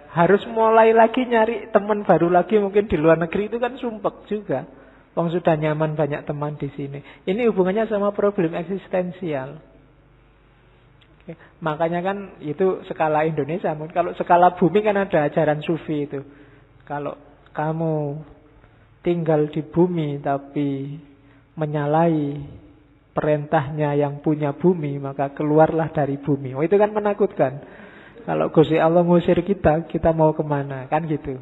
Harus mulai lagi nyari teman baru lagi, mungkin di luar negeri itu kan sumpek juga. Wong sudah nyaman banyak teman di sini. Ini hubungannya sama problem eksistensial. Oke. Makanya kan itu skala Indonesia. Kalau skala bumi kan ada ajaran sufi itu. Kalau kamu tinggal di bumi tapi menyalahi perintahnya yang punya bumi, maka keluarlah dari bumi. Oh, itu kan menakutkan. Kalau Gusti Allah ngusir kita, kita mau kemana? Kan gitu.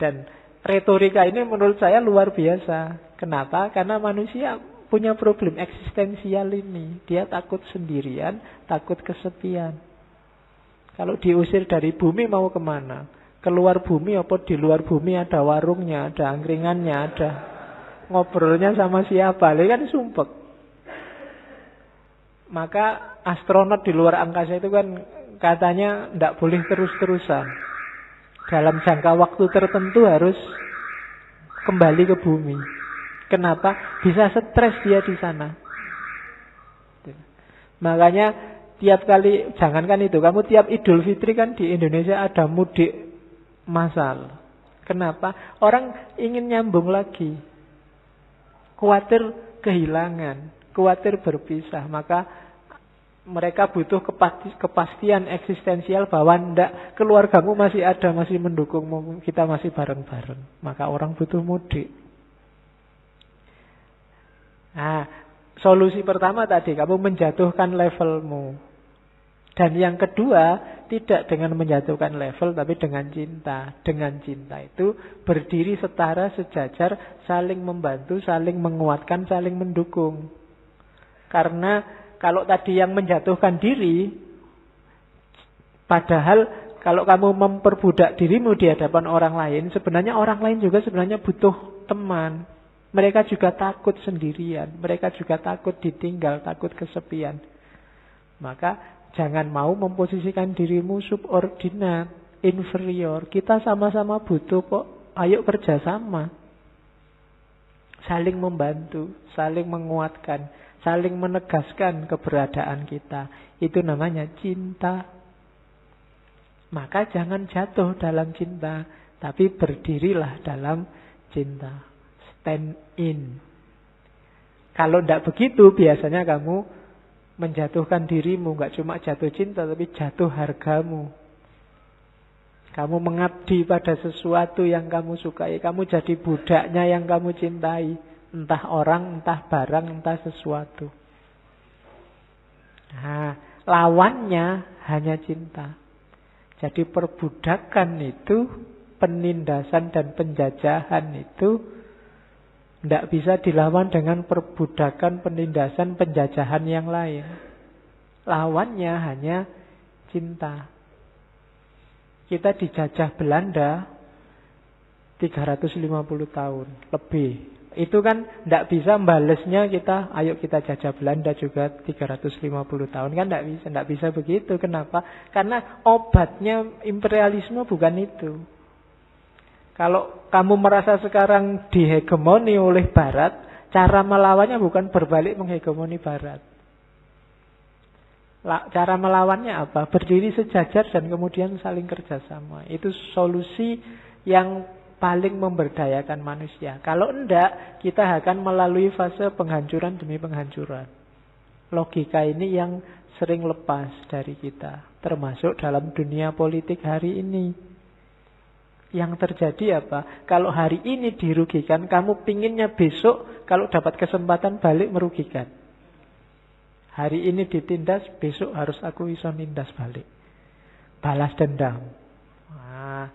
Dan retorika ini menurut saya luar biasa. Kenapa? Karena manusia punya problem eksistensial ini. Dia takut sendirian, takut kesepian. Kalau diusir dari bumi mau kemana? Keluar bumi apa di luar bumi ada warungnya, ada angkringannya, ada ngobrolnya sama siapa? Ini kan sumpek. Maka astronot di luar angkasa itu kan katanya tidak boleh terus-terusan. Dalam jangka waktu tertentu harus kembali ke bumi. Kenapa? Bisa stres dia di sana. Makanya tiap kali, jangankan itu, kamu tiap Idul Fitri kan di Indonesia ada mudik massal. Kenapa? Orang ingin nyambung lagi. Khawatir kehilangan, khawatir berpisah. Maka mereka butuh kepastian eksistensial bahwa ndak, keluargamu masih ada, masih mendukungmu, kita masih bareng-bareng. Maka orang butuh mudik. Nah, solusi pertama tadi, kamu menjatuhkan levelmu. Dan yang kedua, tidak dengan menjatuhkan level, tapi dengan cinta. Dengan cinta itu berdiri setara, sejajar, saling membantu, saling menguatkan, saling mendukung. Karena kalau tadi yang menjatuhkan diri, padahal kalau kamu memperbudak dirimu di hadapan orang lain, sebenarnya orang lain juga sebenarnya butuh teman. Mereka juga takut sendirian, mereka juga takut ditinggal, takut kesepian. Maka jangan mau memposisikan dirimu subordinat, inferior. Kita sama-sama butuh kok. Ayo kerjasama. Saling membantu, saling menguatkan, saling menegaskan keberadaan kita. Itu namanya cinta. Maka jangan jatuh dalam cinta, tapi berdirilah dalam cinta. Stand in. Kalau tidak begitu, biasanya kamu menjatuhkan dirimu, nggak cuma jatuh cinta, tapi jatuh hargamu. Kamu mengabdi pada sesuatu yang kamu sukai. Kamu jadi budaknya yang kamu cintai. Entah orang, entah barang, entah sesuatu. Nah, lawannya hanya cinta. Jadi perbudakan itu, penindasan dan penjajahan itu tidak bisa dilawan dengan perbudakan, penindasan, penjajahan yang lain. Lawannya hanya cinta. Kita dijajah Belanda 350 tahun lebih. Itu kan tidak bisa membalesnya kita, ayo kita jajah Belanda juga 350 tahun. Kan tidak bisa begitu. Kenapa? Karena obatnya imperialisme bukan itu. Kalau kamu merasa sekarang dihegemoni oleh Barat, cara melawannya bukan berbalik menghegemoni Barat. Cara melawannya apa? Berdiri sejajar dan kemudian saling kerjasama. Itu solusi yang paling memberdayakan manusia. Kalau enggak, kita akan melalui fase penghancuran demi penghancuran. Logika ini yang sering lepas dari kita, termasuk dalam dunia politik hari ini. Yang terjadi apa? Kalau hari ini dirugikan, kamu pinginnya besok kalau dapat kesempatan balik merugikan. Hari ini ditindas, besok harus aku iso nindas balik. Balas dendam. Nah,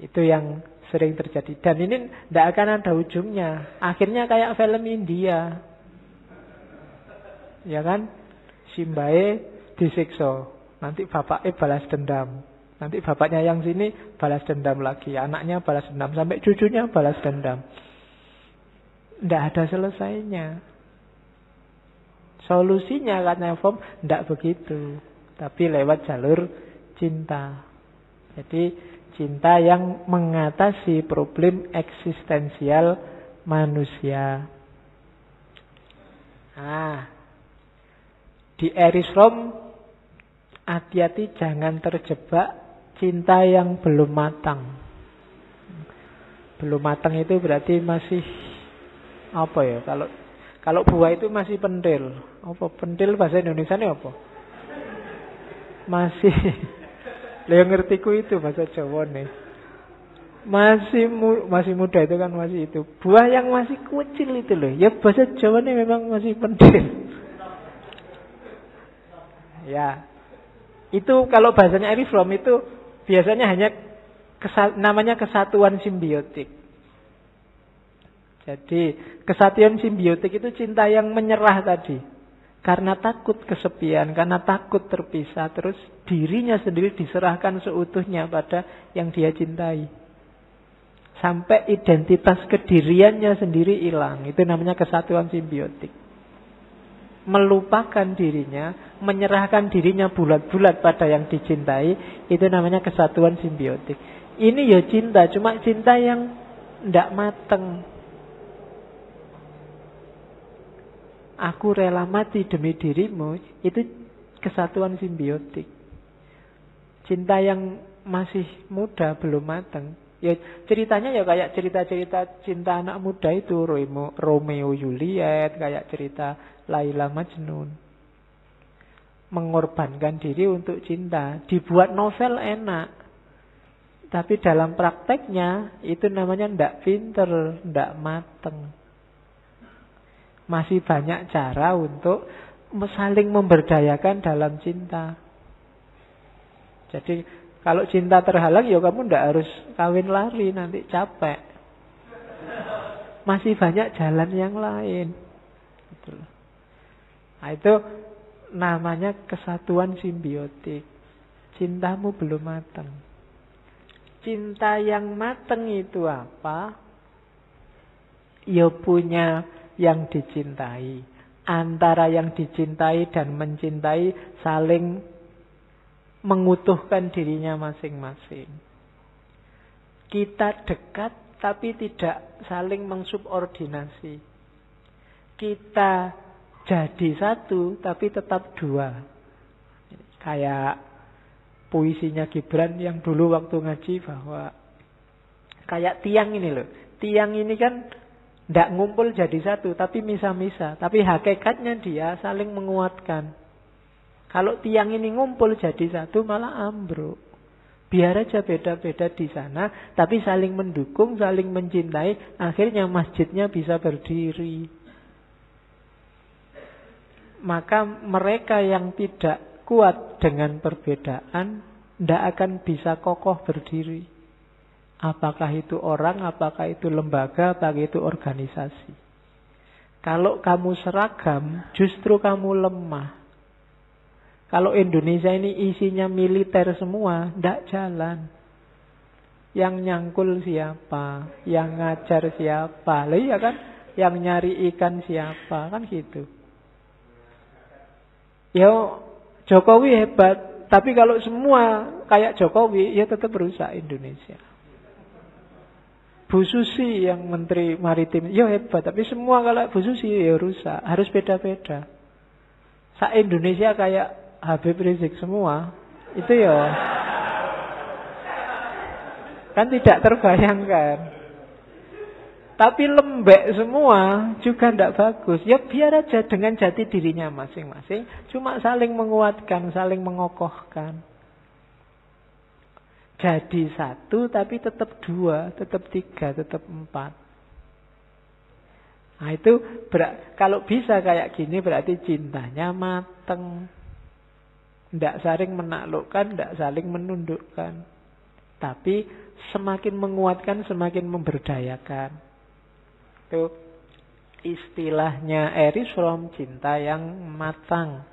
itu yang sering terjadi. Dan ini tidak akan ada ujungnya. Akhirnya kayak film India. Ya kan? Simbae disiksa. Nanti bapaknya balas dendam. Nanti bapaknya yang sini balas dendam lagi. Anaknya balas dendam. Sampai cucunya balas dendam. Tidak ada selesainya. Solusinya katanya Fom tidak begitu. Tapi lewat jalur cinta. Jadi cinta yang mengatasi problem eksistensial manusia. Nah, di Erich Fromm, hati-hati jangan terjebak cinta yang belum matang. Belum matang itu berarti masih apa ya? Kalau buah itu masih pentil. Apa pentil bahasa Indonesianya apa? Masih yang ngertiku itu bahasa Jawa nih. Masih muda itu kan masih itu. Buah yang masih kecil itu loh. Ya bahasa Jawa nih memang masih pentil. Ya. Itu kalau bahasanya Erich Fromm itu biasanya hanya namanya kesatuan simbiotik. Jadi kesatuan simbiotik itu cinta yang menyerah tadi. Karena takut kesepian, karena takut terpisah, terus dirinya sendiri diserahkan seutuhnya pada yang dia cintai. Sampai identitas kediriannya sendiri hilang. Itu namanya kesatuan simbiotik. Melupakan dirinya, menyerahkan dirinya bulat-bulat pada yang dicintai, itu namanya kesatuan simbiotik. Ini ya cinta, cuma cinta yang tidak mateng. Aku rela mati demi dirimu, itu kesatuan simbiotik. Cinta yang masih muda, belum matang. Ya ceritanya ya kayak cerita-cerita cinta anak muda itu, Romeo Juliet, kayak cerita Laila Majnun. Mengorbankan diri untuk cinta. Dibuat novel enak. Tapi dalam prakteknya itu namanya ndak pinter, ndak mateng. Masih banyak cara untuk saling memberdayakan dalam cinta. Jadi kalau cinta terhalang ya kamu ndak harus kawin lari, nanti capek. Masih banyak jalan yang lain. Gitu. Nah, itu namanya kesatuan simbiotik. Cintamu belum matang. Cinta yang matang itu apa? Ya punya yang dicintai. Antara yang dicintai dan mencintai saling mengutuhkan dirinya masing-masing. Kita dekat tapi tidak saling mensubordinasi. Kita jadi satu tapi tetap dua. Kayak puisinya Gibran yang dulu waktu ngaji bahwa kayak tiang ini loh. Tiang ini kan tidak ngumpul jadi satu tapi misah-misah. Tapi hakikatnya dia saling menguatkan. Kalau tiang ini ngumpul jadi satu malah ambruk. Biar aja beda-beda di sana, tapi saling mendukung, saling mencintai, akhirnya masjidnya bisa berdiri. Maka mereka yang tidak kuat dengan perbedaan, tidak akan bisa kokoh berdiri. Apakah itu orang, apakah itu lembaga, apakah itu organisasi. Kalau kamu seragam, justru kamu lemah. Kalau Indonesia ini isinya militer semua, tidak jalan. Yang nyangkul siapa? Yang ngajar siapa? Lah iya kan? Yang nyari ikan siapa? Kan gitu. Ya Jokowi hebat, tapi kalau semua kayak Jokowi, ya tetap rusak Indonesia. Bu Susi yang Menteri Maritim, ya hebat, tapi semua kalau Bu Susi ya rusak. Harus beda-beda. Indonesia kayak Habib Rizik semua, itu ya kan tidak terbayangkan. Tapi lembek semua juga tidak bagus. Ya biar aja dengan jati dirinya masing-masing, cuma saling menguatkan, saling mengokohkan. Jadi satu tapi tetap dua, tetap tiga, tetap empat. Nah itu kalau bisa kayak gini berarti cintanya mateng. Tidak saling menaklukkan, tidak saling menundukkan. Tapi semakin menguatkan, semakin memberdayakan. Itu istilahnya Erich Fromm, cinta yang matang.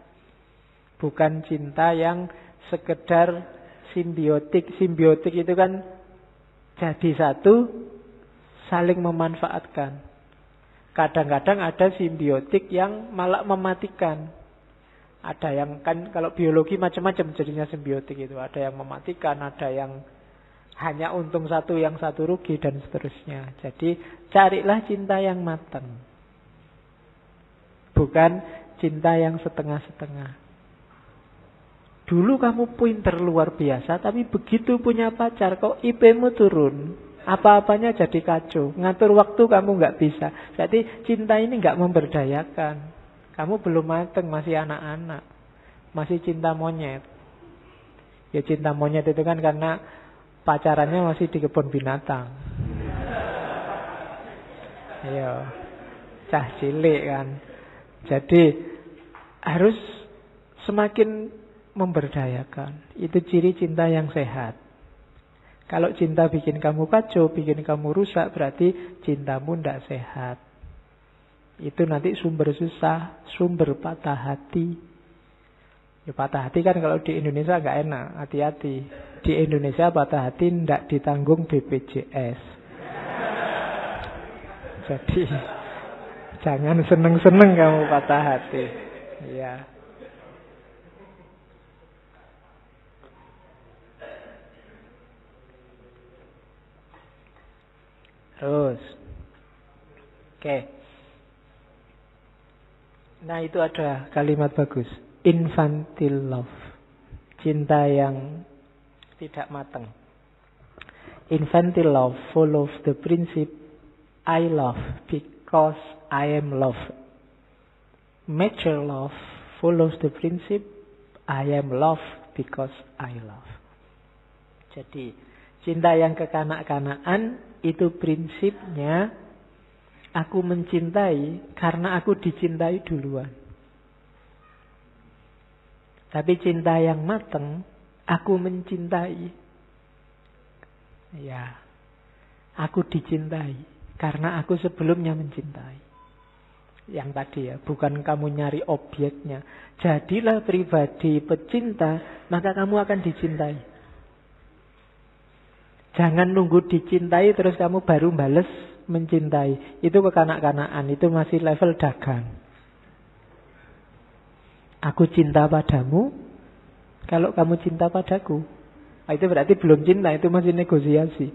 Bukan cinta yang sekedar simbiotik. Simbiotik itu kan jadi satu, saling memanfaatkan. Kadang-kadang ada simbiotik yang malah mematikan. Ada yang kan kalau biologi macam-macam jadinya simbiotik itu. Ada yang mematikan, ada yang hanya untung satu, yang satu rugi dan seterusnya. Jadi carilah cinta yang matang. Bukan cinta yang setengah-setengah. Dulu kamu pinter luar biasa, tapi begitu punya pacar kok IP-mu turun. Apa-apanya jadi kacau. Ngatur waktu kamu nggak bisa. Jadi cinta ini nggak memberdayakan. Kamu belum mateng, masih anak-anak. Masih cinta monyet. Ya cinta monyet itu kan karena pacarannya masih di kebun binatang. Iya. Cah cilik kan. Jadi harus semakin memberdayakan. Itu ciri cinta yang sehat. Kalau cinta bikin kamu kacau, bikin kamu rusak, berarti cintamu tidak sehat. Itu nanti sumber susah, sumber patah hati. Ya patah hati kan kalau di Indonesia nggak enak, hati-hati. Di Indonesia patah hati tidak ditanggung BPJS. Jadi jangan seneng-seneng kamu patah hati. Ya. Terus, oke. Nah itu ada kalimat bagus. Infantile love. Cinta yang tidak matang. Infantile love follows the principle I love because I am loved. Mature love follows the principle I am loved because I love. Jadi cinta yang kekanak-kanakan itu prinsipnya aku mencintai karena aku dicintai duluan. Tapi cinta yang matang, Aku mencintai. Ya, aku dicintai karena aku sebelumnya mencintai. Yang tadi ya, bukan kamu nyari objeknya. Jadilah pribadi pecinta, maka kamu akan dicintai. Jangan nunggu dicintai terus kamu baru bales mencintai. Itu kekanak-kanakan, itu masih level dagang. Aku cinta padamu kalau kamu cinta padaku. Itu berarti belum cinta, itu masih negosiasi.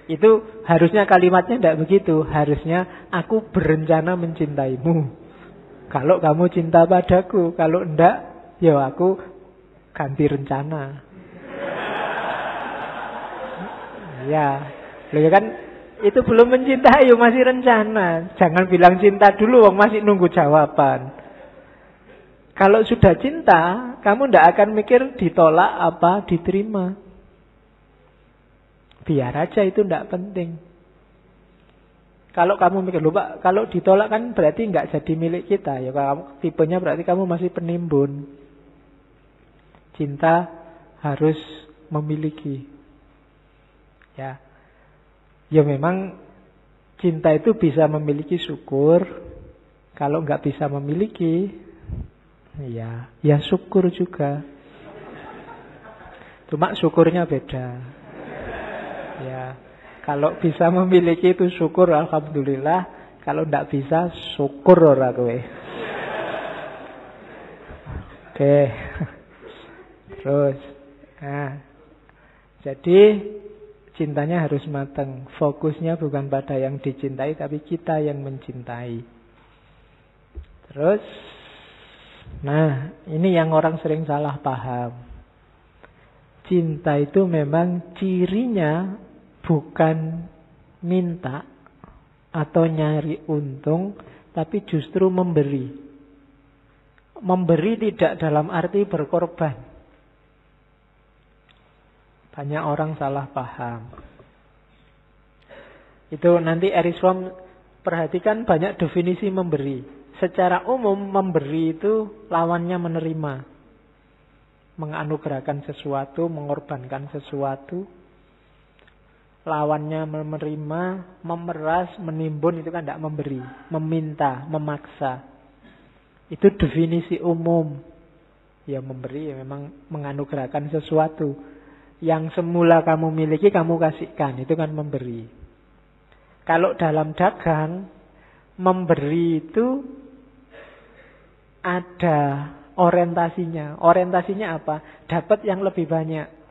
Itu harusnya kalimatnya tidak begitu. Harusnya aku berencana mencintaimu kalau kamu cinta padaku. Kalau enggak, ya aku ganti rencana. Ya, kan itu belum mencintai, masih rencana. Jangan bilang cinta dulu, wong masih nunggu jawaban. Kalau sudah cinta, kamu tidak akan mikir ditolak apa diterima. Biar aja, itu tidak penting. Kalau kamu mikir, lupa, kalau ditolak kan berarti nggak jadi milik kita. Ya, kalau tipenya berarti kamu masih penimbun. Cinta harus memiliki. Ya, memang cinta itu bisa memiliki syukur. Kalau nggak bisa memiliki, ya syukur juga. Cuma syukurnya beda. Ya, kalau bisa memiliki itu syukur, alhamdulillah. Kalau nggak bisa, syukur ora kowe. Oke. Terus, jadi cintanya harus matang. Fokusnya bukan pada yang dicintai, tapi kita yang mencintai. Terus, ini yang orang sering salah paham. Cinta itu memang cirinya bukan minta atau nyari untung, tapi justru memberi. Memberi tidak dalam arti berkorban. Banyak orang salah paham. Itu nanti Erich Fromm perhatikan banyak definisi memberi. Secara umum memberi itu lawannya menerima. Menganugerahkan sesuatu, mengorbankan sesuatu. Lawannya menerima, memeras, menimbun, itu kan tidak memberi. Meminta, memaksa. Itu definisi umum. Ya memberi ya memang menganugerahkan sesuatu. Yang semula kamu miliki, kamu kasihkan. Itu kan memberi. Kalau dalam dagang, memberi itu ada orientasinya. Orientasinya apa? Dapat yang lebih banyak.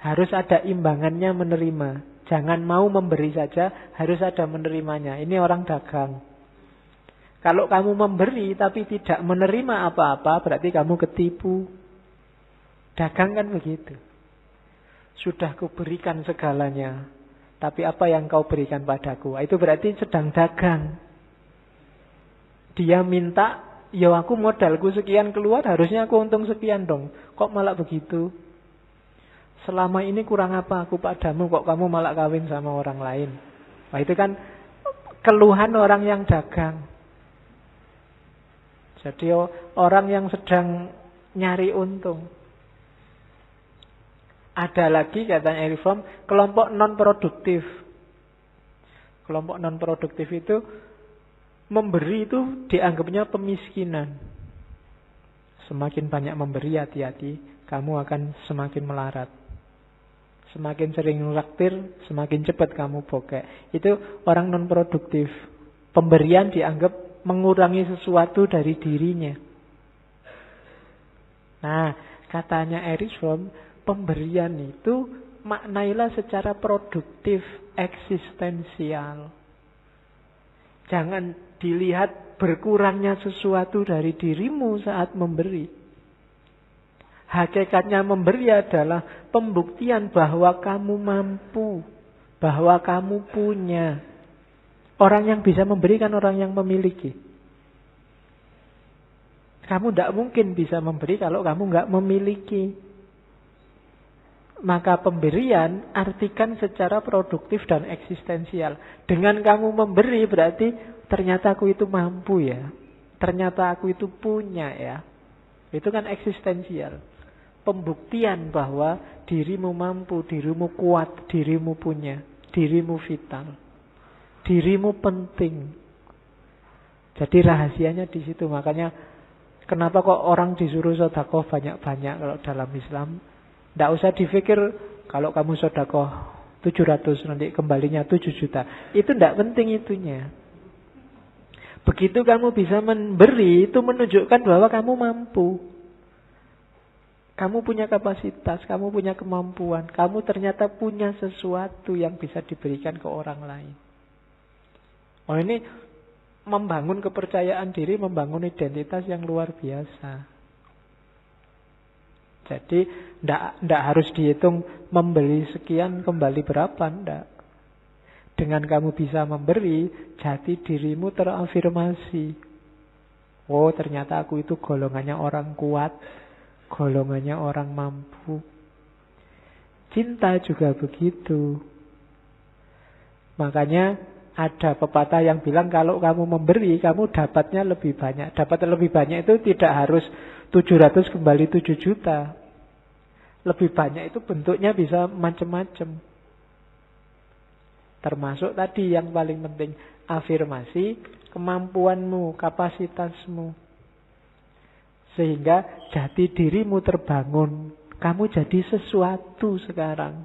Harus ada imbangannya menerima. Jangan mau memberi saja, harus ada menerimanya. Ini orang dagang. Kalau kamu memberi tapi tidak menerima apa-apa, berarti kamu ketipu. Dagang kan begitu. Sudah kuberikan segalanya, tapi apa yang kau berikan padaku? Itu berarti sedang dagang. Dia minta, ya aku modalku sekian keluar, harusnya aku untung sekian dong. Kok malah begitu? Selama ini kurang apa aku padamu, kok kamu malah kawin sama orang lain? Nah, itu kan keluhan orang yang dagang. Jadi orang yang sedang nyari untung. Ada lagi katanya Erich Fromm, kelompok non-produktif. Kelompok non-produktif itu memberi itu dianggapnya pemiskinan. Semakin banyak memberi, hati-hati, kamu akan semakin melarat. Semakin sering nraktir, semakin cepat kamu bokek. Itu orang non-produktif. Pemberian dianggap mengurangi sesuatu dari dirinya. Nah, katanya Erich Fromm, pemberian itu maknailah secara produktif, eksistensial. Jangan dilihat berkurangnya sesuatu dari dirimu saat memberi. Hakikatnya memberi adalah pembuktian bahwa kamu mampu, bahwa kamu punya. Orang yang bisa memberi kan orang yang memiliki. Kamu tidak mungkin bisa memberi kalau kamu nggak memiliki. Maka pemberian artikan secara produktif dan eksistensial. Dengan kamu memberi berarti ternyata aku itu mampu ya. Ternyata aku itu punya ya. Itu kan eksistensial. Pembuktian bahwa dirimu mampu, dirimu kuat, dirimu punya, dirimu vital, dirimu penting. Jadi rahasianya di situ. Makanya kenapa kok orang disuruh sedekah banyak-banyak kalau dalam Islam? Tidak usah dipikir kalau kamu sedekah 700 nanti kembalinya 7 juta. Itu tidak penting itunya. Begitu kamu bisa memberi, itu menunjukkan bahwa kamu mampu. Kamu punya kapasitas, kamu punya kemampuan. Kamu ternyata punya sesuatu yang bisa diberikan ke orang lain. Oh, ini membangun kepercayaan diri, membangun identitas yang luar biasa. Jadi tidak harus dihitung membeli sekian kembali berapa, tidak. Dengan kamu bisa memberi, jati dirimu terafirmasi. Oh, ternyata aku itu golongannya orang kuat, golongannya orang mampu. Cinta juga begitu. Makanya ada pepatah yang bilang kalau kamu memberi, kamu dapatnya lebih banyak. Dapat lebih banyak itu tidak harus 700 kembali 7 juta. Lebih banyak itu bentuknya bisa macam-macam. Termasuk tadi yang paling penting, afirmasi kemampuanmu, kapasitasmu. Sehingga jati dirimu terbangun. Kamu jadi sesuatu sekarang.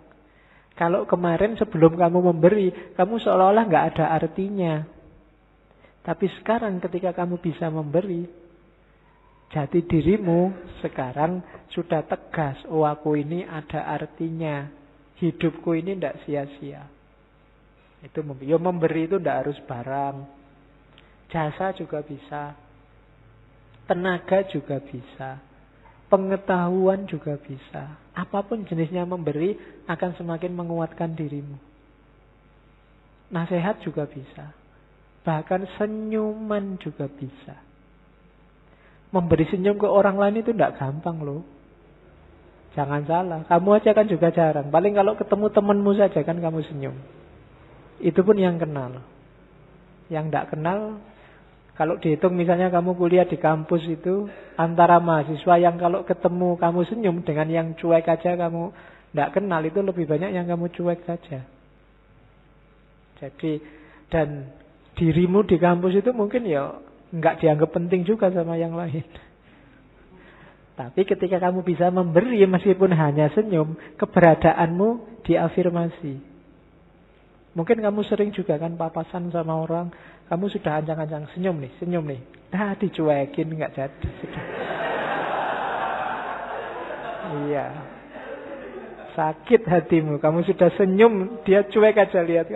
Kalau kemarin sebelum kamu memberi, kamu seolah-olah nggak ada artinya. Tapi sekarang ketika kamu bisa memberi, jati dirimu sekarang sudah tegas. Oh, aku ini ada artinya. Hidupku ini tidak sia-sia. Itu memberi itu tidak harus barang. Jasa juga bisa. Tenaga juga bisa. Pengetahuan juga bisa. Apapun jenisnya memberi akan semakin menguatkan dirimu. Nasihat juga bisa. Bahkan senyuman juga bisa. Memberi senyum ke orang lain itu tidak gampang loh. Jangan salah. Kamu aja kan juga jarang. Paling kalau ketemu temanmu saja kan kamu senyum. Itu pun yang kenal. Yang tidak kenal, kalau dihitung misalnya kamu kuliah di kampus itu, antara mahasiswa yang kalau ketemu kamu senyum dengan yang cuek aja kamu tidak kenal, itu lebih banyak yang kamu cuek saja. Jadi, dan dirimu di kampus itu mungkin ya nggak dianggap penting juga sama yang lain. Tapi ketika kamu bisa memberi meskipun hanya senyum, keberadaanmu diafirmasi. Mungkin kamu sering juga kan papasan sama orang, kamu sudah ancang-ancang senyum nih. Nah, dicuekin nggak jadi. Iya. Sakit hatimu, kamu sudah senyum, dia cuek aja lihat.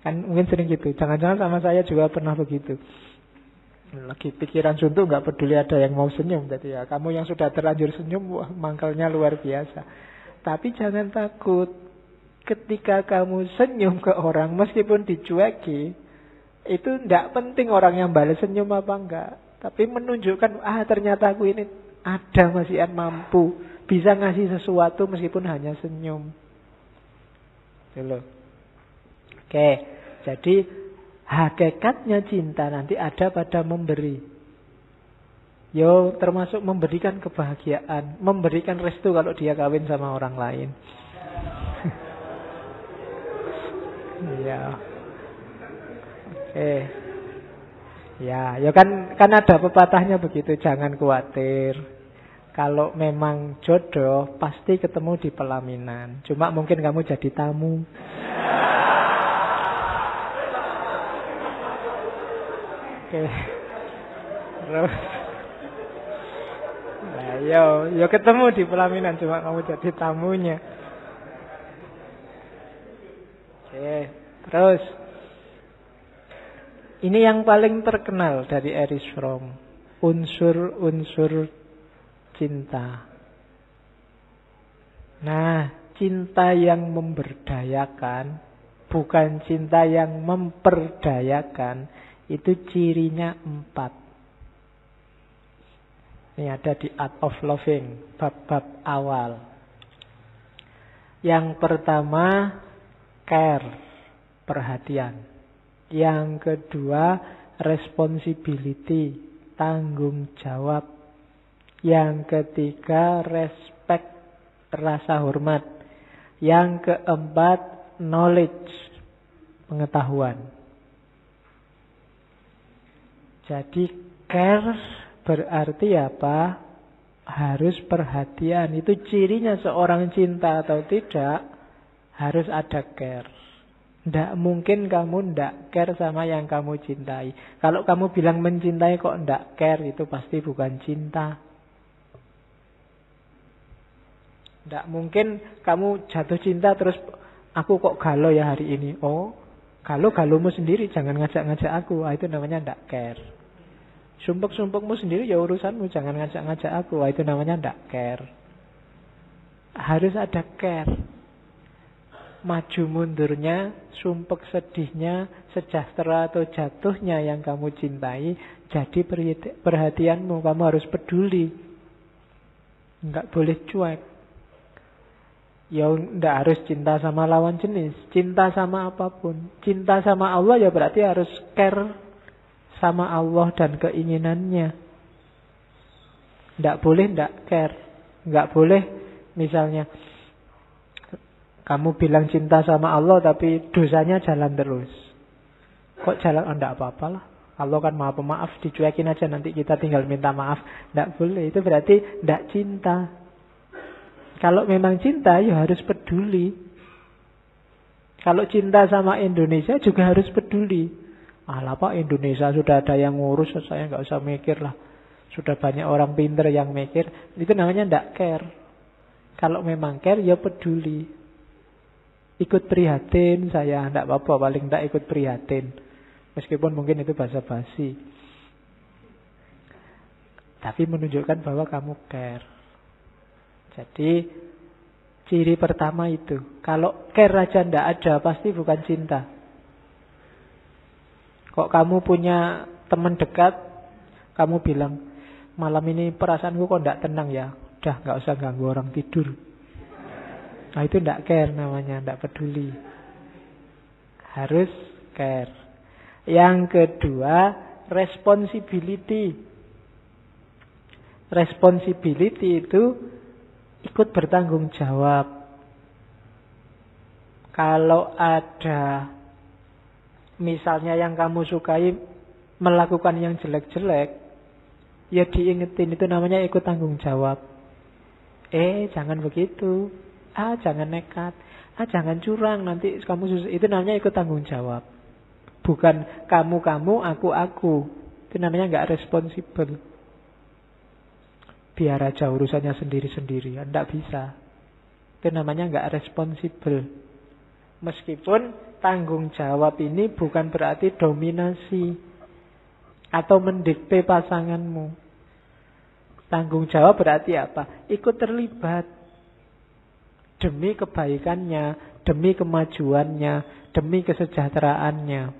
Kan mungkin sering gitu. Jangan-jangan sama saya juga pernah begitu. Lagi pikiran suntuk nggak peduli ada yang mau senyum. Jadi ya kamu yang sudah terlanjur senyum, wah mangkalnya luar biasa. Tapi jangan takut. Ketika kamu senyum ke orang meskipun dicueki, itu tidak penting orang yang balas senyum apa enggak. Tapi menunjukkan, ternyata aku ini ada masih mampu. Bisa ngasih sesuatu meskipun hanya senyum. Gitu. Oke, jadi hakikatnya cinta nanti ada pada memberi. Yo, termasuk memberikan kebahagiaan, memberikan restu kalau dia kawin sama orang lain. Iya. Oke. Ya kan ada pepatahnya begitu, jangan khawatir. Kalau memang jodoh pasti ketemu di pelaminan. Cuma mungkin kamu jadi tamu. Oke. Terus yo ketemu di pelaminan, cuma kamu jadi tamunya. Oke, terus ini yang paling terkenal dari Erich Fromm, unsur-unsur cinta. Nah, cinta yang memberdayakan, bukan cinta yang memperdayakan, itu cirinya 4. Ini ada di Art of Loving, bab-bab awal. Yang pertama, care, perhatian. Yang kedua, responsibility, tanggung jawab. Yang ketiga, respect, rasa hormat. Yang keempat, knowledge, pengetahuan. Jadi care berarti apa? Harus perhatian. Itu cirinya seorang cinta atau tidak, harus ada care. Tidak mungkin kamu tidak care sama yang kamu cintai. Kalau kamu bilang mencintai kok tidak care, itu pasti bukan cinta. Tidak mungkin kamu jatuh cinta terus aku kok galau ya hari ini. Oh, galumu sendiri, jangan ngajak-ngajak aku. Itu namanya tidak care. Sumpek-sumpekmu sendiri ya urusanmu, jangan ngajak-ngajak aku. Itu namanya tidak care. Harus ada care. Maju mundurnya, sumpek sedihnya, sejahtera atau jatuhnya yang kamu cintai, jadi perhatianmu, kamu harus peduli. Enggak boleh cuek. Ya enggak harus cinta sama lawan jenis, cinta sama apapun. Cinta sama Allah ya berarti harus care sama Allah dan keinginannya. Enggak boleh enggak care. Enggak boleh misalnya kamu bilang cinta sama Allah tapi dosanya jalan terus. Kok jalan? Oh, enggak apa-apa lah. Allah kan maha pemaaf, dicuekin aja nanti kita tinggal minta maaf. Enggak boleh, itu berarti enggak cinta. Kalau memang cinta ya harus peduli. Kalau cinta sama Indonesia juga harus peduli. Alah Pak, Indonesia sudah ada yang ngurus, saya enggak usah mikir lah. Sudah banyak orang pinter yang mikir. Itu namanya enggak care. Kalau memang care ya peduli. Ikut prihatin saya, tidak apa-apa, paling tidak ikut prihatin. Meskipun mungkin itu basa-basi. Tapi menunjukkan bahwa kamu care. Jadi, ciri pertama itu. Kalau care aja tidak ada, pasti bukan cinta. Kok kamu punya teman dekat, kamu bilang, malam ini perasaanku kok tidak tenang ya. Udah, nggak usah ganggu orang tidur. Nah itu tidak care namanya, tidak peduli. Harus care. Yang kedua, responsibility. Responsibility itu ikut bertanggung jawab. Kalau ada misalnya yang kamu sukai melakukan yang jelek-jelek, ya diingetin, itu namanya ikut tanggung jawab. Jangan begitu. Jangan nekat. Jangan curang, nanti kamu susah. Itu namanya ikut tanggung jawab. Bukan kamu, aku. Itu namanya nggak responsibel. Biar aja urusannya sendiri-sendiri. Tidak bisa. Itu namanya nggak responsibel. Meskipun tanggung jawab ini bukan berarti dominasi atau mendikte pasanganmu. Tanggung jawab berarti apa? Ikut terlibat. Demi kebaikannya, demi kemajuannya, demi kesejahteraannya.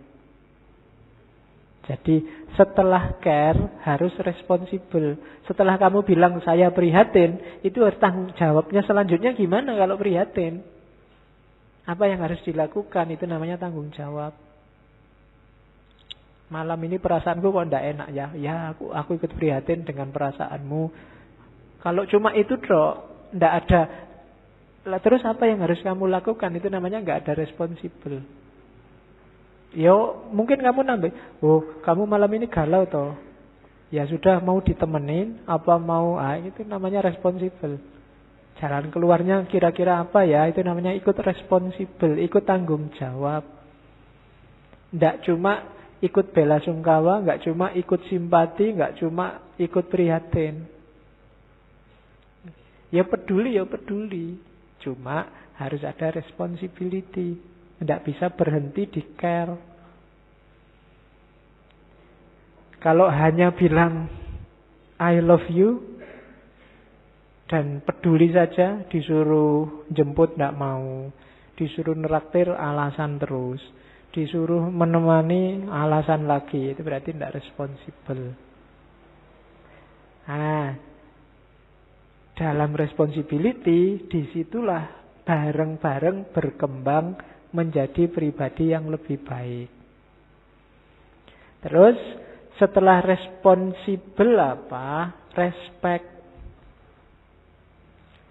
Jadi setelah care harus responsibel. Setelah kamu bilang saya prihatin, itu harus tanggung jawabnya selanjutnya gimana kalau prihatin? Apa yang harus dilakukan? Itu namanya tanggung jawab. Malam ini perasaanku kok tidak enak ya. Ya aku ikut prihatin dengan perasaanmu. Kalau cuma itu dok, tidak ada. Lah terus apa yang harus kamu lakukan? Itu namanya nggak ada responsibel. Yo mungkin kamu nambah. Kamu malam ini galau toh. Ya sudah, mau ditemenin apa mau? Itu namanya responsibel. Jalan keluarnya kira-kira apa ya? Itu namanya ikut responsibel, ikut tanggung jawab. Nggak cuma ikut bela sungkawa, nggak cuma ikut simpati, nggak cuma ikut prihatin. Ya peduli. Cuma harus ada responsibility. Tidak bisa berhenti di care. Kalau hanya bilang I love you dan peduli saja, disuruh jemput tidak mau, disuruh neraktir alasan terus, disuruh menemani alasan lagi, itu berarti tidak responsibel. Dalam responsibility, disitulah bareng-bareng berkembang menjadi pribadi yang lebih baik. Terus setelah responsibel apa? Respect.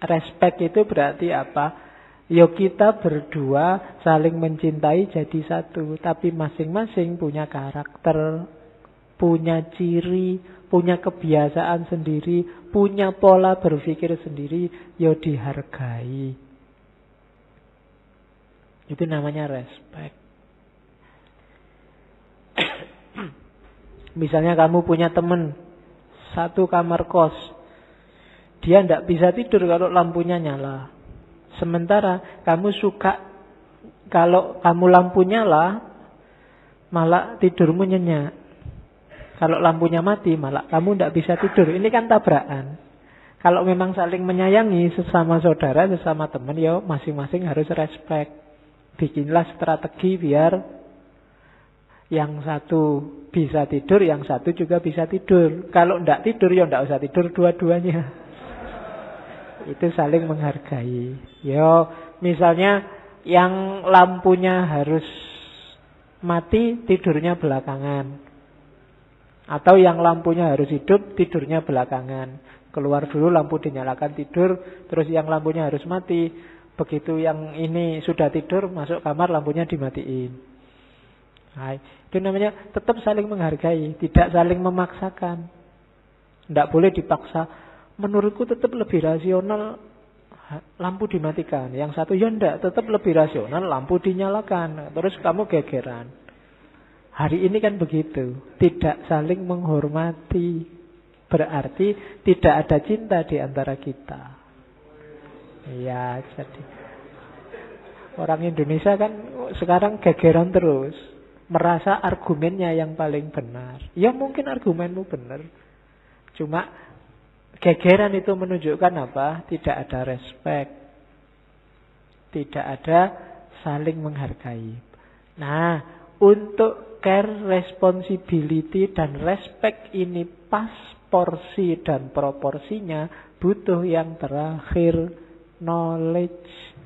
Respect itu berarti apa? Yo kita berdua saling mencintai jadi satu, tapi masing-masing punya karakter, punya ciri, punya kebiasaan sendiri, punya pola berpikir sendiri, yo dihargai. Itu namanya respect. Misalnya kamu punya teman satu kamar kos, dia tidak bisa tidur kalau lampunya nyala. Sementara kamu suka kalau kamu lampu nyala, malah tidurmu nyenyak. Kalau lampunya mati, malah kamu tidak bisa tidur. Ini kan tabrakan. Kalau memang saling menyayangi sesama saudara, sesama teman, ya masing-masing harus respect. Bikinlah strategi biar yang satu bisa tidur, yang satu juga bisa tidur. Kalau tidak tidur, ya tidak usah tidur dua-duanya. Itu saling menghargai. Yo, misalnya yang lampunya harus mati, tidurnya belakangan. Atau yang lampunya harus hidup, tidurnya belakangan. Keluar dulu, lampu dinyalakan, tidur. Terus yang lampunya harus mati. Begitu yang ini sudah tidur, masuk kamar, lampunya dimatiin. Nah, itu namanya tetap saling menghargai, tidak saling memaksakan. Tidak boleh dipaksa. Menurutku tetap lebih rasional lampu dimatikan. Yang satu ya enggak, tetap lebih rasional lampu dinyalakan. Terus kamu gegeran. Hari ini kan begitu, tidak saling menghormati. Berarti tidak ada cinta di antara kita. Ya, jadi orang Indonesia kan sekarang gegeran terus. Merasa argumennya yang paling benar. Ya mungkin argumenmu benar. Cuma gegeran itu menunjukkan apa? Tidak ada respect. Tidak ada saling menghargai. Nah, untuk care, responsibility, dan respect ini pas porsi dan proporsinya, butuh yang terakhir, knowledge.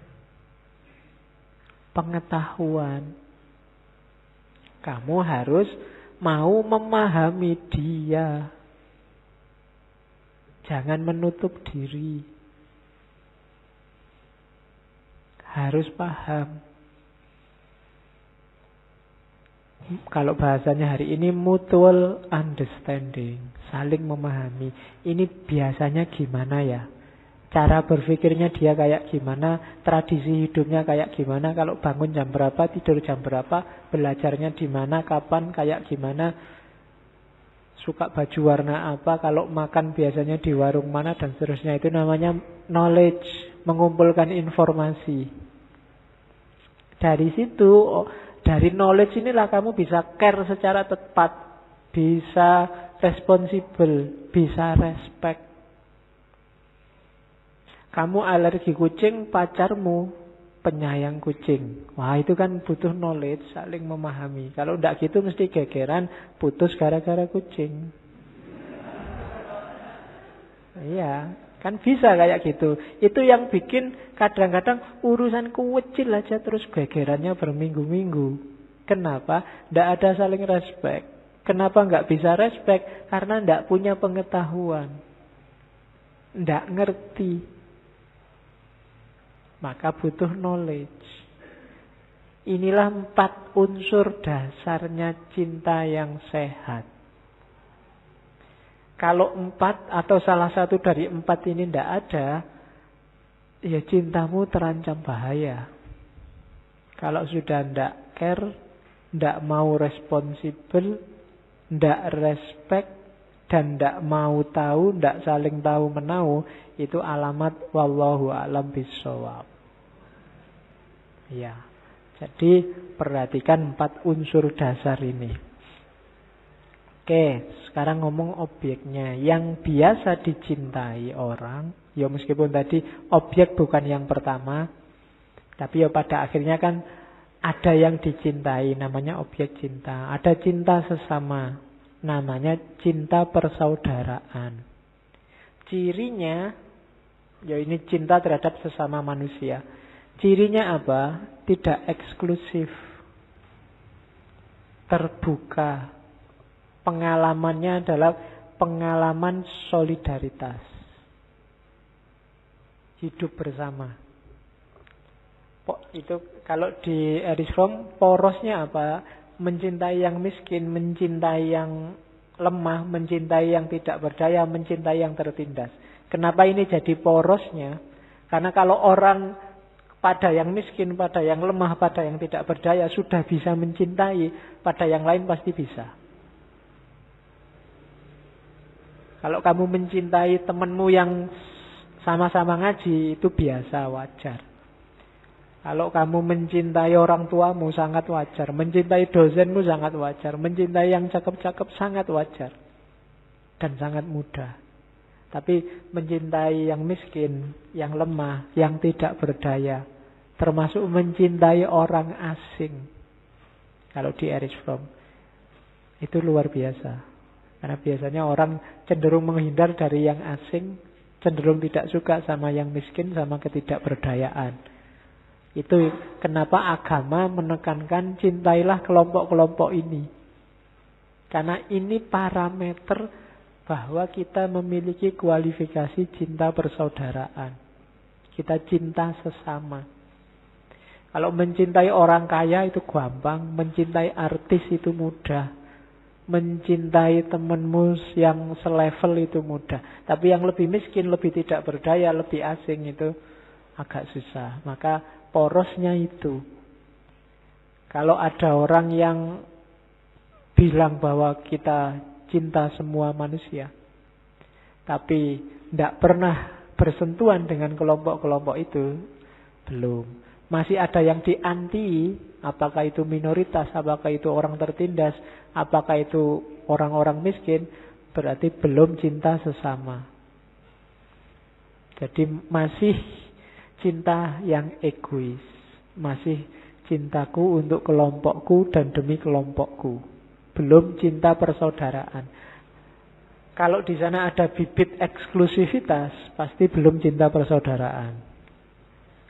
Pengetahuan. Kamu harus mau memahami dia. Jangan menutup diri. Harus paham. Kalau bahasanya hari ini mutual understanding. Saling memahami. Ini biasanya gimana ya? Cara berpikirnya dia kayak gimana, tradisi hidupnya kayak gimana, kalau bangun jam berapa, tidur jam berapa, belajarnya di mana, kapan, kayak gimana, suka baju warna apa, kalau makan biasanya di warung mana, dan seterusnya. Itu namanya knowledge, mengumpulkan informasi. Dari situ, dari knowledge inilah kamu bisa care secara tepat, bisa responsible, bisa respect. Kamu alergi kucing, pacarmu penyayang kucing. Wah, itu kan butuh knowledge, saling memahami. Kalau tidak gitu mesti gegeran, putus gara-gara kucing. Iya, kan bisa kayak gitu. Itu yang bikin kadang-kadang urusan kecil aja terus gegerannya berminggu-minggu. Kenapa? Tidak ada saling respect. Kenapa nggak bisa respect? Karena tidak punya pengetahuan. Tidak ngerti. Maka butuh knowledge. Inilah 4 unsur dasarnya cinta yang sehat. Kalau 4 atau salah satu dari 4 ini tidak ada, ya cintamu terancam bahaya. Kalau sudah tidak care, tidak mau responsible, tidak respect, dan tidak mau tahu, tidak saling tahu menahu, itu alamat wallahu a'lam bishawab. Ya, jadi perhatikan 4 unsur dasar ini. Oke, sekarang ngomong objeknya. Yang biasa dicintai orang, ya meskipun tadi objek bukan yang pertama, tapi ya pada akhirnya kan ada yang dicintai, namanya objek cinta. Ada cinta sesama, namanya cinta persaudaraan. Cirinya, ya ini cinta terhadap sesama manusia. Cirinya apa? Tidak eksklusif. Terbuka. Pengalamannya adalah pengalaman solidaritas. hidup bersama. Itu kalau di Erich Fromm porosnya apa? Mencintai yang miskin, mencintai yang lemah, mencintai yang tidak berdaya, mencintai yang tertindas. Kenapa ini jadi porosnya? Karena kalau orang pada yang miskin, pada yang lemah, pada yang tidak berdaya sudah bisa mencintai, pada yang lain pasti bisa. Kalau kamu mencintai temanmu yang sama-sama ngaji, itu biasa, wajar. Kalau kamu mencintai orang tuamu, sangat wajar. Mencintai dosenmu, sangat wajar. Mencintai yang cakep-cakep, sangat wajar. Dan sangat mudah. Tapi mencintai yang miskin, yang lemah, yang tidak berdaya, termasuk mencintai orang asing, kalau di Erich Fromm, itu luar biasa. Karena biasanya orang cenderung menghindar dari yang asing, cenderung tidak suka sama yang miskin, sama ketidakberdayaan. Itu kenapa agama menekankan cintailah kelompok-kelompok ini. Karena ini parameter bahwa kita memiliki kualifikasi cinta persaudaraan. Kita cinta sesama. Kalau mencintai orang kaya itu gampang, mencintai artis itu mudah. Mencintai temanmu yang selevel itu mudah. Tapi yang lebih miskin, lebih tidak berdaya, lebih asing itu agak susah. Maka porosnya itu. Kalau ada orang yang bilang bahwa kita cinta semua manusia, tapi tidak pernah bersentuhan dengan kelompok-kelompok itu, belum. Masih ada yang dianti, apakah itu minoritas, apakah itu orang tertindas, apakah itu orang-orang miskin, berarti belum cinta sesama. Jadi masih cinta yang egois, masih cintaku untuk kelompokku dan demi kelompokku, belum cinta persaudaraan. Kalau di sana ada bibit eksklusivitas, pasti belum cinta persaudaraan.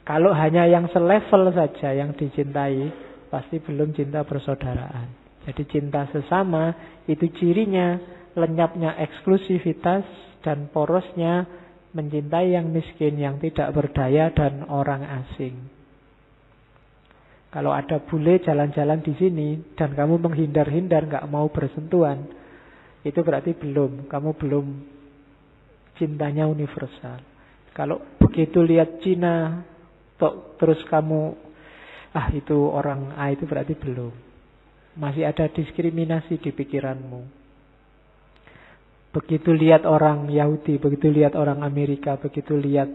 Kalau hanya yang selevel saja yang dicintai, pasti belum cinta persaudaraan. Jadi cinta sesama itu cirinya lenyapnya eksklusivitas dan porosnya mencintai yang miskin, yang tidak berdaya dan orang asing. Kalau ada bule jalan-jalan di sini dan kamu menghindar-hindar, nggak mau bersentuhan, itu berarti kamu belum cintanya universal. Kalau begitu lihat Cina, terus kamu, itu orang A, itu berarti belum. Masih ada diskriminasi di pikiranmu. Begitu lihat orang Yahudi, begitu lihat orang Amerika, begitu lihat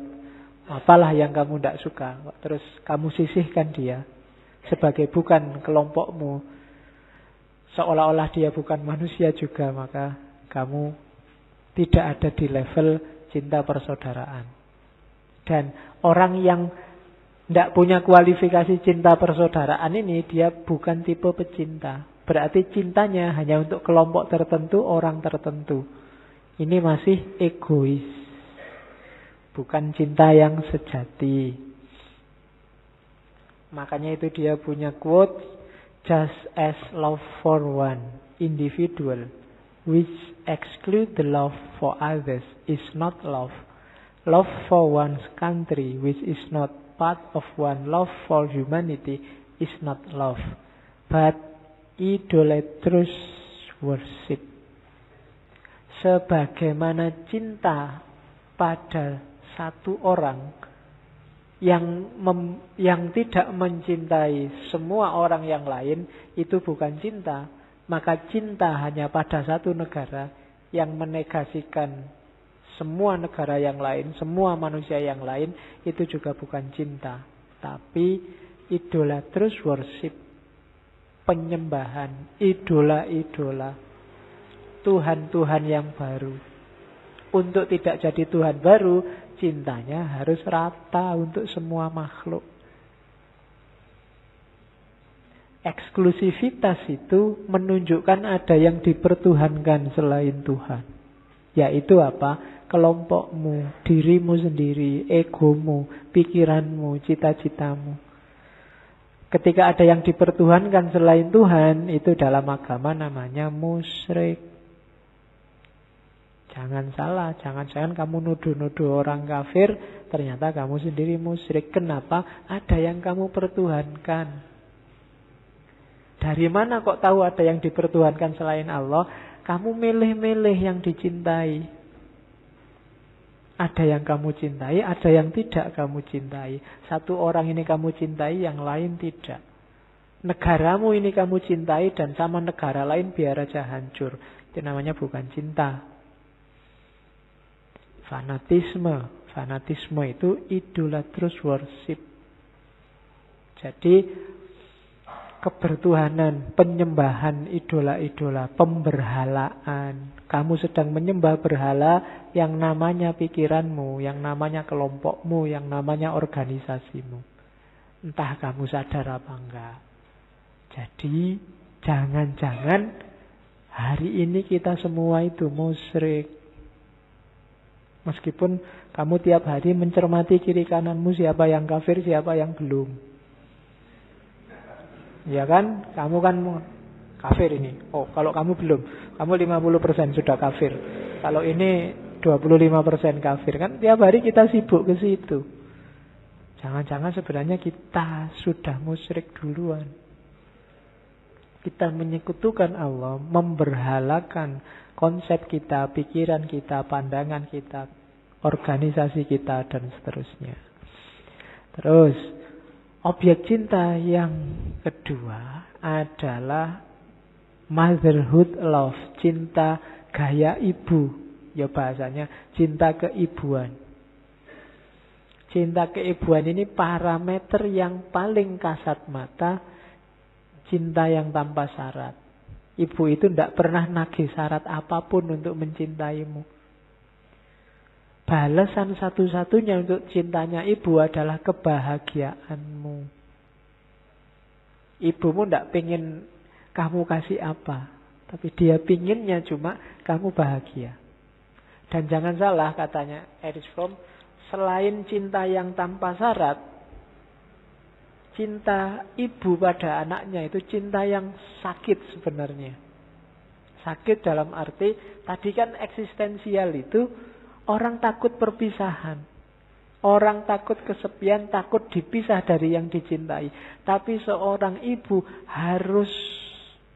apalah yang kamu tidak suka, terus kamu sisihkan dia sebagai bukan kelompokmu, seolah-olah dia bukan manusia juga, maka kamu tidak ada di level cinta persaudaraan. Dan orang yang tidak punya kualifikasi cinta persaudaraan ini, dia bukan tipe pecinta. Berarti cintanya hanya untuk kelompok tertentu, orang tertentu. Ini masih egois, bukan cinta yang sejati. Makanya itu dia punya quote, just as love for one individual which exclude the love for others is not love. Love for one's country which is not part of one love for humanity is not love, but idolatrous worship. Sebagaimana cinta pada satu orang yang tidak mencintai semua orang yang lain, itu bukan cinta. Maka cinta hanya pada satu negara yang menegasikan semua negara yang lain, semua manusia yang lain, itu juga bukan cinta, tapi idolatrous worship, penyembahan, idola-idola, Tuhan-Tuhan yang baru. Untuk tidak jadi Tuhan baru, cintanya harus rata untuk semua makhluk. Eksklusivitas itu menunjukkan ada yang dipertuhankan selain Tuhan. Yaitu apa? Kelompokmu, dirimu sendiri, egomu, pikiranmu, cita-citamu. Ketika ada yang dipertuhankan selain Tuhan, itu dalam agama namanya musyrik. Jangan salah, jangan-jangan kamu nuduh-nuduh orang kafir, ternyata kamu sendiri musyrik. Kenapa? Ada yang kamu pertuhankan. Dari mana kok tahu ada yang dipertuhankan selain Allah? Kamu milih-milih yang dicintai. Ada yang kamu cintai, ada yang tidak kamu cintai. Satu orang ini kamu cintai, yang lain tidak. Negaramu ini kamu cintai, dan sama negara lain biar aja hancur. Itu namanya bukan cinta. Fanatisme. Fanatisme itu idolatrous worship. Jadi kebertuhanan, penyembahan idola-idola, pemberhalaan. Kamu sedang menyembah berhala yang namanya pikiranmu, yang namanya kelompokmu, yang namanya organisasimu. Entah kamu sadar apa enggak. Jadi jangan-jangan hari ini kita semua itu musyrik. Meskipun kamu tiap hari mencermati kiri kananmu, siapa yang kafir, siapa yang belum. Ya kan? Kamu kan kafir ini. Oh, kalau kamu belum, kamu 50% sudah kafir. Kalau ini 25% kafir. Kan tiap hari kita sibuk ke situ. Jangan-jangan sebenarnya kita sudah musyrik duluan. Kita menyekutukan Allah, memberhalakan konsep kita, pikiran kita, pandangan kita, organisasi kita, dan seterusnya. Terus, objek cinta yang kedua adalah motherhood love, cinta gaya ibu. Ya bahasanya cinta keibuan. Cinta keibuan ini parameter yang paling kasat mata cinta yang tanpa syarat. Ibu itu tidak pernah nagih syarat apapun untuk mencintaimu. Balasan satu-satunya untuk cintanya ibu adalah kebahagiaanmu. Ibumu tidak pengen kamu kasih apa, tapi dia pinginnya cuma kamu bahagia. Dan jangan salah katanya Erich Fromm, selain cinta yang tanpa syarat, cinta ibu pada anaknya itu cinta yang sakit sebenarnya. Sakit dalam arti, tadi kan eksistensial itu orang takut perpisahan. Orang takut kesepian, takut dipisah dari yang dicintai. Tapi seorang ibu harus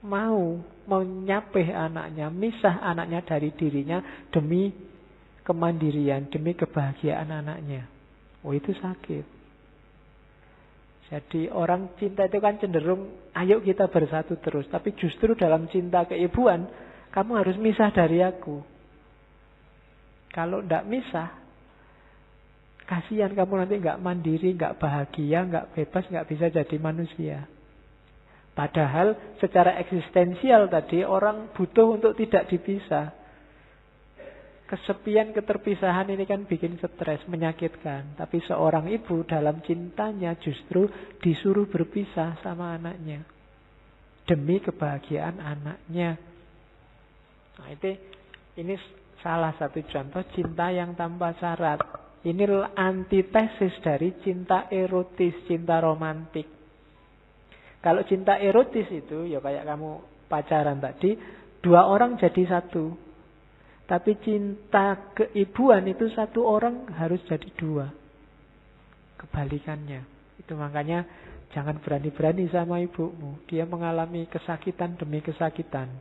mau menyapih anaknya, misah anaknya dari dirinya demi kemandirian, demi kebahagiaan anaknya. Oh, itu sakit. Jadi orang cinta itu kan cenderung ayo kita bersatu terus. Tapi justru dalam cinta keibuan, kamu harus misah dari aku. Kalau tidak misah, kasihan kamu nanti nggak mandiri, nggak bahagia, nggak bebas, nggak bisa jadi manusia. Padahal secara eksistensial tadi orang butuh untuk tidak dipisah. Kesepian, keterpisahan ini kan bikin stres, menyakitkan. Tapi seorang ibu dalam cintanya justru disuruh berpisah sama anaknya. Demi kebahagiaan anaknya. Nah, ini salah satu contoh cinta yang tanpa syarat. Ini antitesis dari cinta erotis, cinta romantik. Kalau cinta erotis itu, ya kayak kamu pacaran tadi, dua orang jadi satu. Tapi cinta keibuan itu satu orang harus jadi dua. Kebalikannya. Itu makanya jangan berani-berani sama ibumu. Dia mengalami kesakitan demi kesakitan.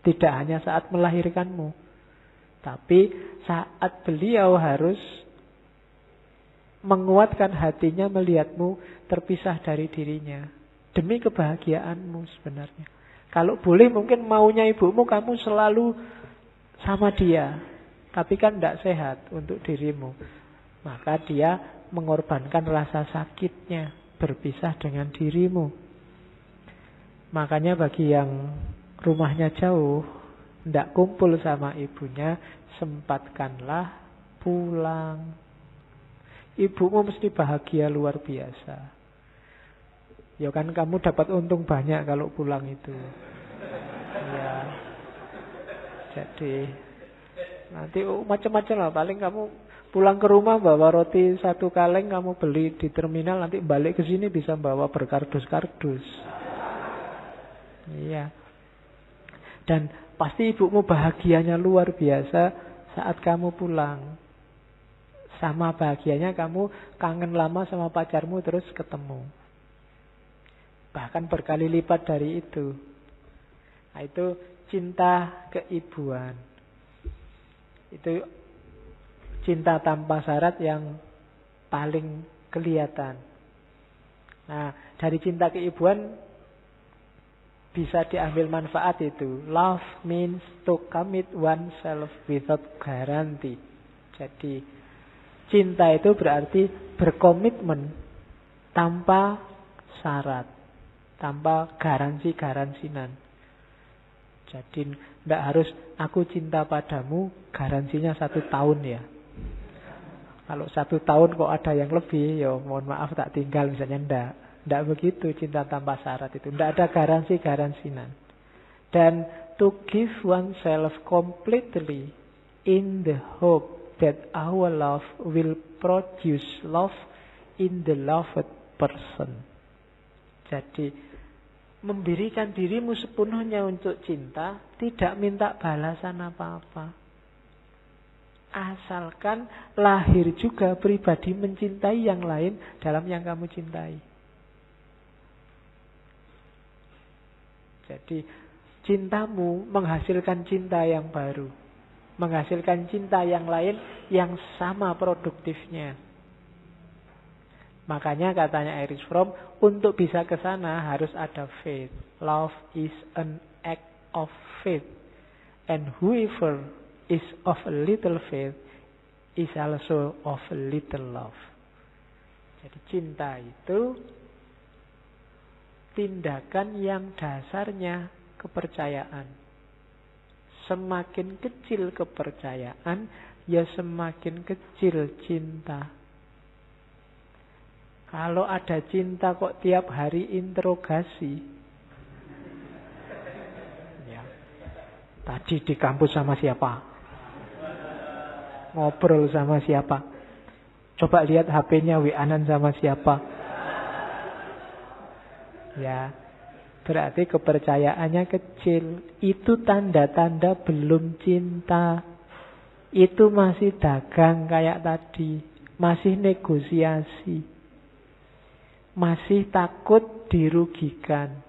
Tidak hanya saat melahirkanmu, tapi saat beliau harus menguatkan hatinya melihatmu terpisah dari dirinya. Demi kebahagiaanmu sebenarnya. Kalau boleh mungkin maunya ibumu kamu selalu sama dia. Tapi kan tidak sehat untuk dirimu. Maka dia mengorbankan rasa sakitnya berpisah dengan dirimu. Makanya bagi yang rumahnya jauh, tidak kumpul sama ibunya, sempatkanlah pulang. Ibumu mesti bahagia luar biasa. Ya kan kamu dapat untung banyak kalau pulang itu. Ya. Jadi nanti macam-macam lah. Paling kamu pulang ke rumah bawa roti 1 kaleng, kamu beli di terminal, nanti balik ke sini bisa bawa berkardus-kardus. Iya. Dan pasti ibumu bahagianya luar biasa saat kamu pulang. Sama bahagianya kamu kangen lama sama pacarmu terus ketemu. Bahkan berkali lipat dari itu. Nah, itu cinta keibuan. Itu cinta tanpa syarat yang paling kelihatan. Nah, dari cinta keibuan bisa diambil manfaat itu. Love means to commit oneself without guarantee. Jadi cinta itu berarti berkomitmen tanpa syarat, tanpa garansi-garansinan. Jadi tidak harus aku cinta padamu, garansinya 1 tahun ya. Kalau 1 tahun kok ada yang lebih, ya mohon maaf tak tinggal misalnya, Tidak begitu cinta tanpa syarat itu. Tidak ada garansi-garansinan. Dan to give oneself completely in the hope that our love will produce love in the loved person. Jadi memberikan dirimu sepenuhnya untuk cinta, tidak minta balasan apa-apa. Asalkan lahir juga pribadi mencintai yang lain dalam yang kamu cintai. Jadi cintamu menghasilkan cinta yang baru, menghasilkan cinta yang lain yang sama produktifnya. Makanya katanya Erich Fromm, untuk bisa ke sana harus ada faith. Love is an act of faith. And whoever is of a little faith is also of a little love. Jadi cinta itu tindakan yang dasarnya kepercayaan. Semakin kecil kepercayaan, ya semakin kecil cinta. Kalau ada cinta kok tiap hari interogasi. Ya. Tadi di kampus sama siapa? Ngobrol sama siapa? Coba lihat HP-nya, WA-an sama siapa? Ya, berarti kepercayaannya kecil. Itu tanda-tanda belum cinta. Itu masih dagang kayak tadi. Masih negosiasi. Masih takut dirugikan.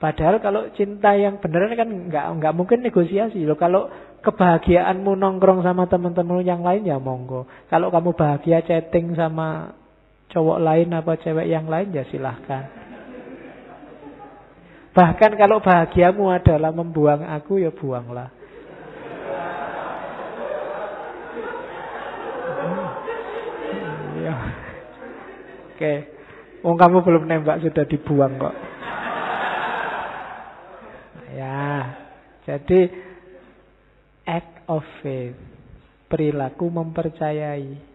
Padahal kalau cinta yang benar kan nggak mungkin negosiasi loh. Kalau kebahagiaanmu nongkrong sama teman-teman yang lain ya monggo. Kalau kamu bahagia chatting sama cowok lain apa cewek yang lain ya silahkan. Bahkan kalau bahagiamu adalah membuang aku ya buanglah. Ya. Oke, kamu belum nembak sudah dibuang kok. Ya, jadi act of faith, perilaku mempercayai.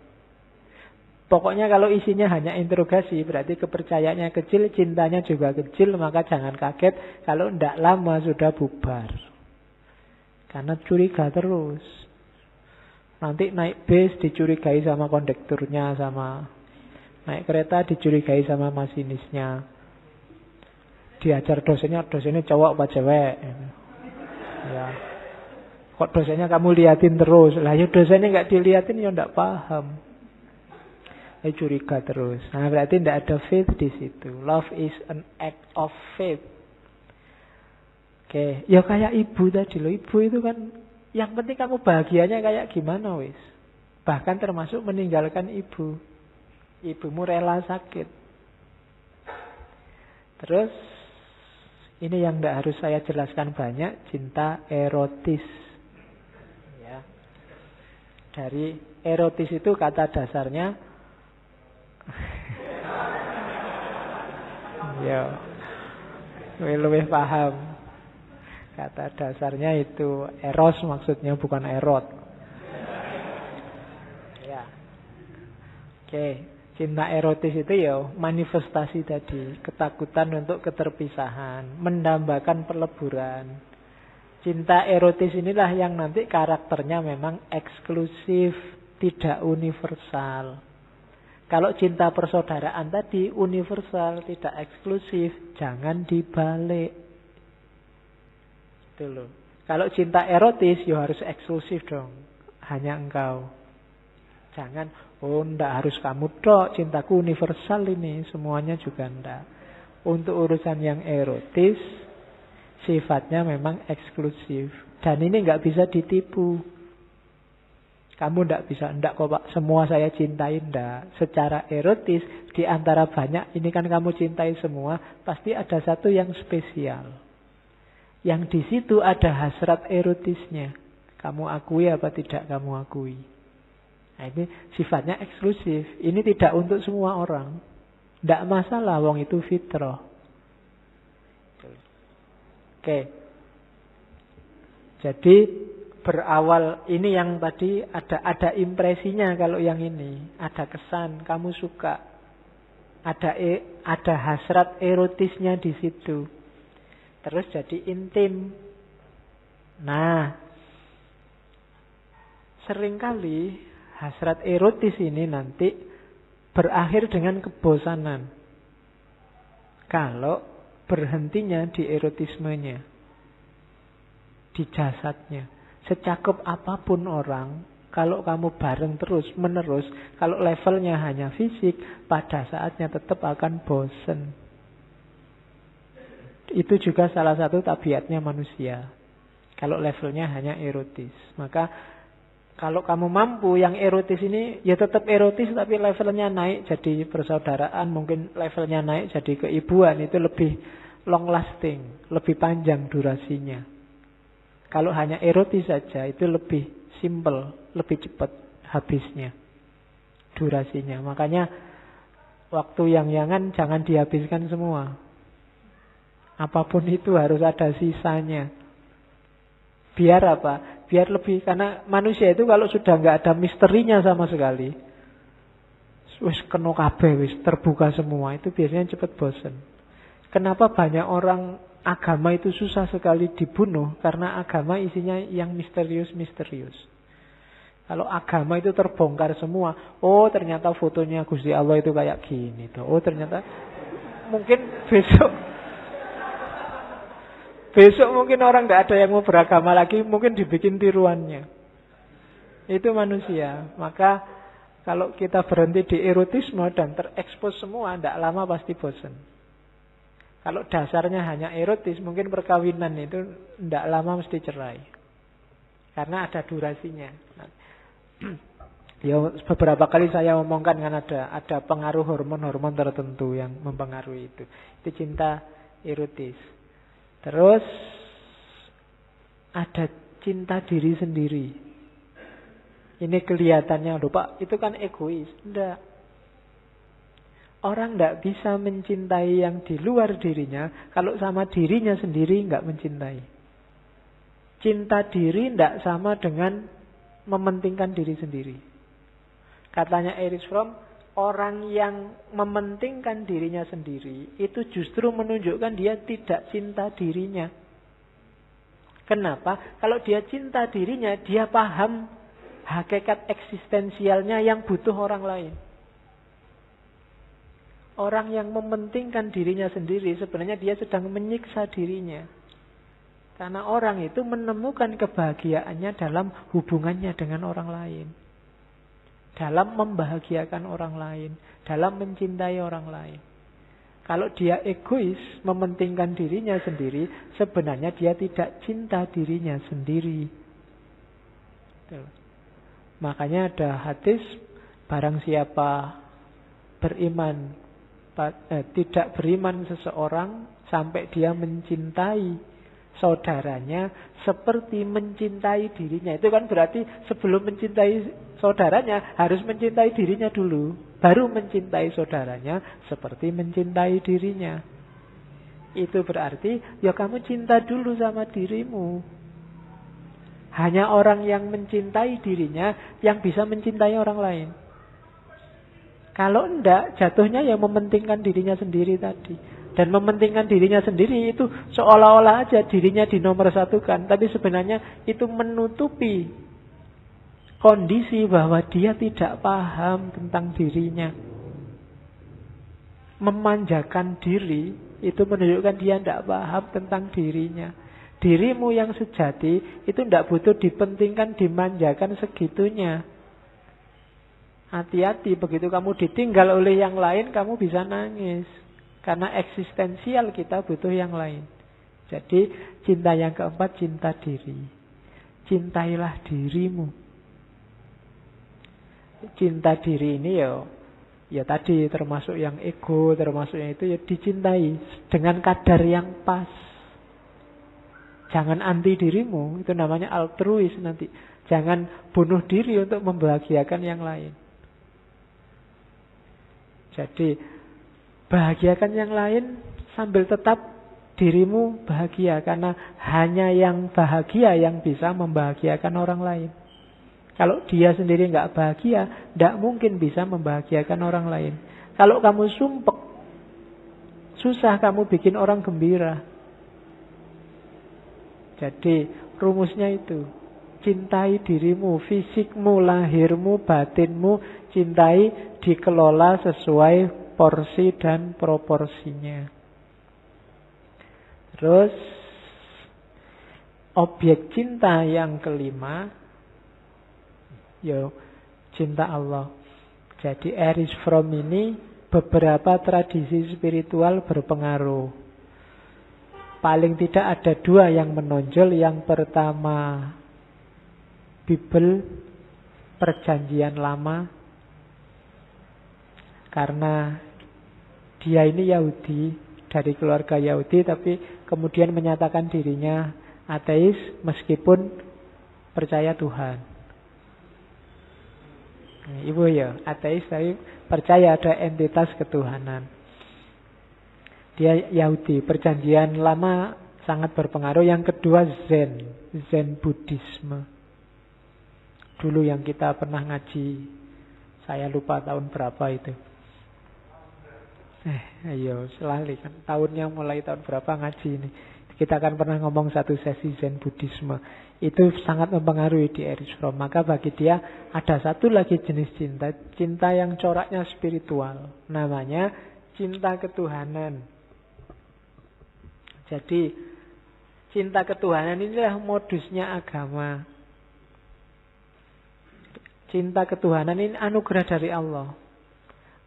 Pokoknya kalau isinya hanya interogasi, berarti kepercayaannya kecil, cintanya juga kecil, maka jangan kaget kalau tidak lama sudah bubar. Karena curiga terus. Nanti naik bis dicurigai sama kondekturnya, sama naik kereta dicurigai sama masinisnya. Diajar dosennya cowok apa cewek. Ya. Kok dosennya kamu liatin terus? Lah ya dosennya nggak diliatin ya nggak paham. Curiga terus. Nah, berarti tidak ada faith di situ. Love is an act of faith. Oke, ya kayak ibu tadi loh. Ibu itu kan yang penting kamu bahagianya kayak gimana wis. Bahkan termasuk meninggalkan ibu. Ibumu rela sakit. Terus ini yang tidak harus saya jelaskan banyak, cinta erotis. Ya. Dari erotis itu kata dasarnya ya, lebih paham. Kata dasarnya itu eros, maksudnya bukan erot. Ya. Oke, cinta erotis itu ya manifestasi tadi, ketakutan untuk keterpisahan, mendambakan peleburan. Cinta erotis inilah yang nanti karakternya memang eksklusif, tidak universal. Kalau cinta persaudaraan tadi universal, tidak eksklusif, jangan dibalik. Itu loh. Kalau cinta erotis, ya harus eksklusif dong. Hanya engkau. Jangan, oh ndak harus kamu tok, cintaku universal ini. Semuanya juga ndak. Untuk urusan yang erotis, sifatnya memang eksklusif. Dan ini nggak bisa ditipu. Kamu ndak bisa, ndak kok Pak, semua saya cintai, ndak. Secara erotis, di antara banyak, ini kan kamu cintai semua, pasti ada satu yang spesial. Yang di situ ada hasrat erotisnya. Kamu akui apa tidak kamu akui. Nah, ini sifatnya eksklusif. Ini tidak untuk semua orang. Tidak masalah, wong itu fitrah. Oke. Jadi berawal ini yang tadi ada impresinya kalau yang ini. Ada kesan, kamu suka. Ada hasrat erotisnya di situ. Terus jadi intim. Nah, seringkali hasrat erotis ini nanti berakhir dengan kebosanan. Kalau berhentinya di erotismenya, di jasadnya. Secakep apapun orang, kalau kamu bareng terus menerus, kalau levelnya hanya fisik, pada saatnya tetap akan bosen. Itu juga salah satu tabiatnya manusia. Kalau levelnya hanya erotis. Maka kalau kamu mampu yang erotis ini, ya tetap erotis tapi levelnya naik jadi persaudaraan. Mungkin levelnya naik jadi keibuan. Itu lebih long lasting, lebih panjang durasinya. Kalau hanya erotis saja, itu lebih simple, lebih cepat habisnya durasinya. Makanya waktu yang-yangan jangan dihabiskan semua. Apapun itu harus ada sisanya. Biar apa? Biar lebih, karena manusia itu kalau sudah nggak ada misterinya sama sekali, wis kena kabeh, wis terbuka semua, itu biasanya cepat bosen. Kenapa banyak orang agama itu susah sekali dibunuh? Karena agama isinya yang misterius-misterius. Kalau agama itu terbongkar semua, oh ternyata fotonya Gusti Allah itu kayak gini tuh. Oh ternyata mungkin Besok mungkin orang tidak ada yang mau beragama lagi, mungkin dibikin tiruannya. Itu manusia. Maka kalau kita berhenti di erotisme dan terekspos semua, tidak lama pasti bosan. Kalau dasarnya hanya erotis, mungkin perkawinan itu tidak lama mesti cerai. Karena ada durasinya. Ya, beberapa kali saya omongkan kan ada pengaruh hormon-hormon tertentu yang mempengaruhi itu. Itu cinta erotis. Terus ada cinta diri sendiri. Ini kelihatannya, loh Pak, itu kan egois. Enggak. Orang enggak bisa mencintai yang di luar dirinya kalau sama dirinya sendiri enggak mencintai. Cinta diri enggak sama dengan mementingkan diri sendiri. Katanya Erich Fromm, orang yang mementingkan dirinya sendiri itu justru menunjukkan dia tidak cinta dirinya. Kenapa? Kalau dia cinta dirinya, dia paham hakikat eksistensialnya yang butuh orang lain. Orang yang mementingkan dirinya sendiri sebenarnya dia sedang menyiksa dirinya. Karena orang itu menemukan kebahagiaannya dalam hubungannya dengan orang lain. Dalam membahagiakan orang lain, dalam mencintai orang lain. Kalau dia egois, mementingkan dirinya sendiri, sebenarnya dia tidak cinta dirinya sendiri. Makanya ada hadis, barang siapa tidak beriman seseorang sampai dia mencintai saudaranya seperti mencintai dirinya. Itu kan berarti sebelum mencintai saudaranya harus mencintai dirinya dulu, baru mencintai saudaranya seperti mencintai dirinya. Itu berarti ya kamu cinta dulu sama dirimu. Hanya orang yang mencintai dirinya yang bisa mencintai orang lain. Kalau enggak, jatuhnya yang mementingkan dirinya sendiri tadi. Dan mementingkan dirinya sendiri itu seolah-olah aja dirinya dinomorsatukan. Tapi sebenarnya itu menutupi kondisi bahwa dia tidak paham tentang dirinya. Memanjakan diri itu menunjukkan dia tidak paham tentang dirinya. Dirimu yang sejati itu tidak butuh dipentingkan, dimanjakan segitunya. Hati-hati, begitu kamu ditinggal oleh yang lain, kamu bisa nangis. Karena eksistensial kita butuh yang lain. Jadi cinta yang keempat, cinta diri. Cintailah dirimu. Cinta diri ini ya tadi termasuk yang ego, termasuk yang itu ya dicintai dengan kadar yang pas. Jangan anti dirimu, itu namanya altruis nanti. Jangan bunuh diri untuk membahagiakan yang lain. Jadi bahagiakan yang lain sambil tetap dirimu bahagia, karena hanya yang bahagia yang bisa membahagiakan orang lain. Kalau dia sendiri nggak bahagia, tidak mungkin bisa membahagiakan orang lain. Kalau kamu sumpek, susah kamu bikin orang gembira. Jadi rumusnya itu, cintai dirimu, fisikmu, lahirmu, batinmu, cintai, dikelola sesuai porsi dan proporsinya. Terus objek cinta yang kelima, cinta Allah. Jadi Erich Fromm ini beberapa tradisi spiritual berpengaruh. Paling tidak ada dua yang menonjol. Yang pertama Bible, Perjanjian Lama. Karena dia ini Yahudi, dari keluarga Yahudi, tapi kemudian menyatakan dirinya ateis meskipun percaya Tuhan. Ibu ya, ateis tapi percaya ada entitas ketuhanan. Dia Yahudi, Perjanjian Lama sangat berpengaruh. Yang kedua Zen Buddhisme. Dulu yang kita pernah ngaji, saya lupa tahun berapa itu. Ayo, selalu kan tahunnya mulai tahun berapa ngaji ini. Kita akan pernah ngomong satu sesi Zen Buddhisme. Itu sangat mempengaruhi di Erich Fromm. Maka bagi dia ada satu lagi jenis cinta, cinta yang coraknya spiritual. Namanya cinta ketuhanan. Jadi cinta ketuhanan inilah modusnya agama. Cinta ketuhanan ini anugerah dari Allah.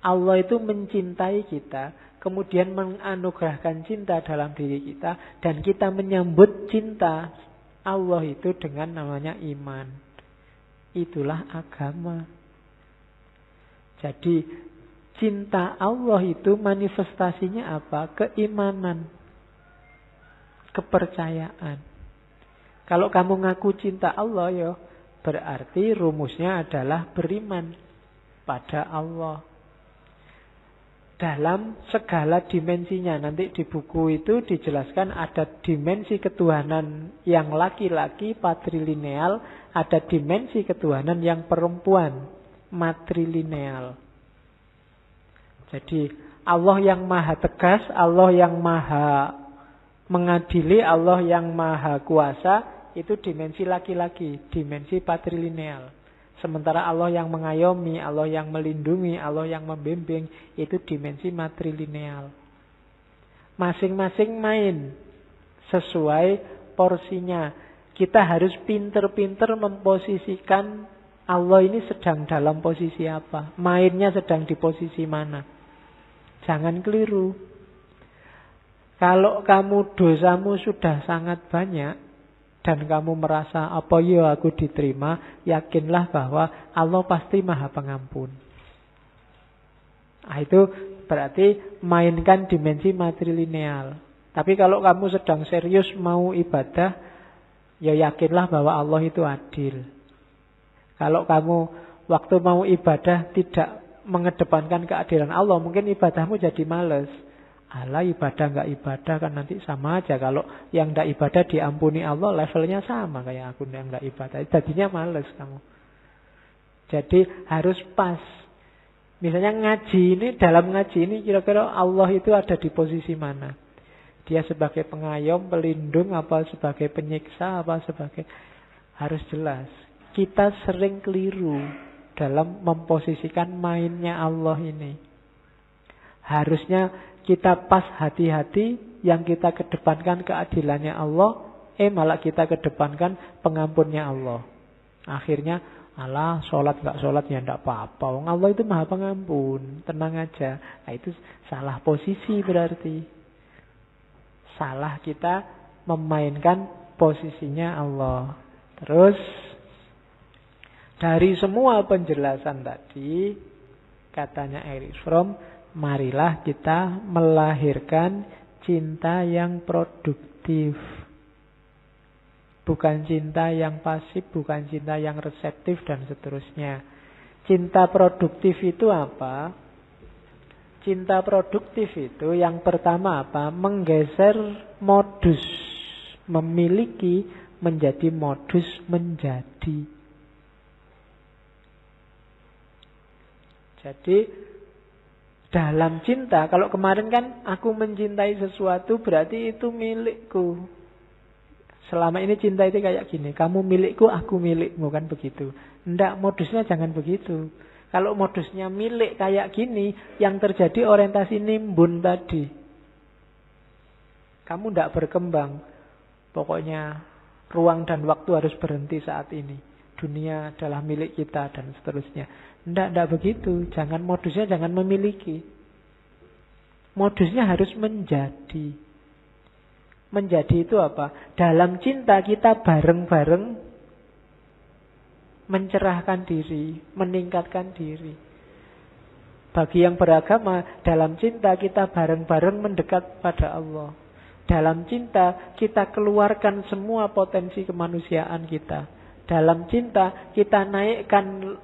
Allah itu mencintai kita, kemudian menganugerahkan cinta dalam diri kita, dan kita menyambut cinta Allah itu dengan namanya iman. Itulah agama. Jadi cinta Allah itu manifestasinya apa? Keimanan, kepercayaan. Kalau kamu ngaku cinta Allah, berarti rumusnya adalah beriman pada Allah. Dalam segala dimensinya. Nanti di buku itu dijelaskan ada dimensi ketuhanan yang laki-laki, patrilineal. Ada dimensi ketuhanan yang perempuan, matrilineal. Jadi Allah yang maha tegas, Allah yang maha mengadili, Allah yang maha kuasa, itu dimensi laki-laki, dimensi patrilineal. Sementara Allah yang mengayomi, Allah yang melindungi, Allah yang membimbing, itu dimensi matrilineal. Masing-masing main sesuai porsinya. Kita harus pinter-pinter memposisikan Allah ini sedang dalam posisi apa. Mainnya sedang di posisi mana. Jangan keliru. Kalau kamu dosamu sudah sangat banyak, dan kamu merasa apa ya aku diterima, yakinlah bahwa Allah pasti maha pengampun. Nah, itu berarti mainkan dimensi matrilineal. Tapi kalau kamu sedang serius mau ibadah, ya yakinlah bahwa Allah itu adil. Kalau kamu waktu mau ibadah tidak mengedepankan keadilan Allah, mungkin ibadahmu jadi males. Alah, ibadah nggak ibadah kan nanti sama aja. Kalau yang nggak ibadah diampuni Allah, levelnya sama kayak aku yang nggak ibadah. Jadinya males kamu. Jadi harus pas. Misalnya ngaji ini, dalam ngaji ini kira-kira Allah itu ada di posisi mana? Dia sebagai pengayom, pelindung, apa sebagai penyiksa, apa sebagai... Harus jelas. Kita sering keliru dalam memposisikan mainnya Allah ini. Harusnya kita pas hati-hati, yang kita kedepankan keadilannya Allah, Malah kita kedepankan pengampunnya Allah. Akhirnya, alah sholat nggak sholat ya nggak apa-apa. Wong Allah itu maha pengampun, tenang aja. Nah itu salah posisi berarti. Salah kita memainkan posisinya Allah. Terus dari semua penjelasan tadi, katanya Erich Fromm, marilah kita melahirkan cinta yang produktif. Bukan cinta yang pasif, bukan cinta yang reseptif, dan seterusnya. Cinta produktif itu apa? Cinta produktif itu yang pertama apa? Menggeser modus memiliki menjadi modus menjadi. Jadi dalam cinta, kalau kemarin kan aku mencintai sesuatu berarti itu milikku. Selama ini cinta itu kayak gini, kamu milikku, aku milikmu, kan begitu. Enggak, modusnya jangan begitu. Kalau modusnya milik kayak gini, yang terjadi orientasi nimbun tadi. Kamu enggak berkembang. Pokoknya ruang dan waktu harus berhenti saat ini. Dunia adalah milik kita dan seterusnya. Enggak begitu. Jangan modusnya jangan memiliki. Modusnya harus menjadi. Menjadi itu apa? Dalam cinta kita bareng-bareng mencerahkan diri, meningkatkan diri. Bagi yang beragama, dalam cinta kita bareng-bareng mendekat pada Allah. Dalam cinta kita keluarkan semua potensi kemanusiaan kita. Dalam cinta kita naikkan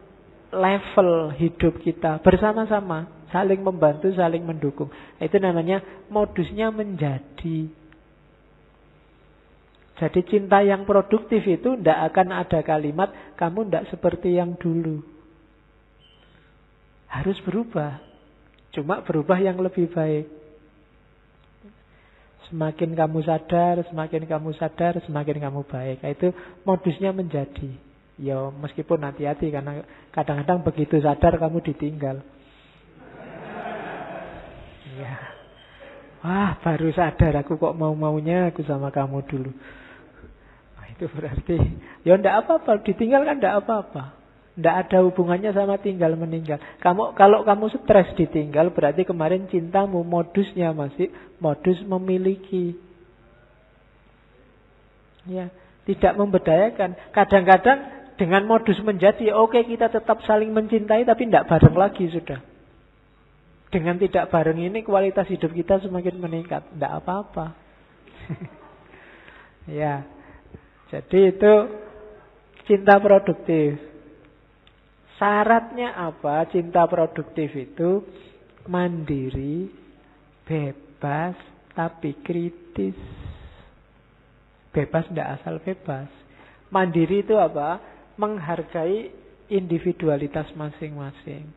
level hidup kita bersama-sama, saling membantu, saling mendukung. Itu namanya modusnya menjadi. Jadi cinta yang produktif itu tidak akan ada kalimat kamu tidak seperti yang dulu. Harus berubah. Cuma berubah yang lebih baik. Semakin kamu sadar, semakin kamu baik. Itu modusnya menjadi. Ya meskipun hati-hati karena kadang-kadang begitu sadar kamu ditinggal. Ya. Wah, baru sadar aku kok mau-maunya aku sama kamu dulu. Itu berarti, ya ndak apa-apa, ditinggal kan ndak apa-apa. Ndak ada hubungannya sama tinggal meninggal. Kalau kamu stres ditinggal, berarti kemarin cintamu modusnya masih modus memiliki. Ya, tidak membedayakan. Kadang-kadang dengan modus menjadi, oke, kita tetap saling mencintai, tapi ndak bareng lagi sudah. Dengan tidak bareng ini kualitas hidup kita semakin meningkat. Ndak apa-apa. Ya. Jadi itu cinta produktif. Syaratnya apa? Cinta produktif itu mandiri, bebas, tapi kritis. Bebas tidak asal bebas. Mandiri itu apa? Menghargai individualitas masing-masing.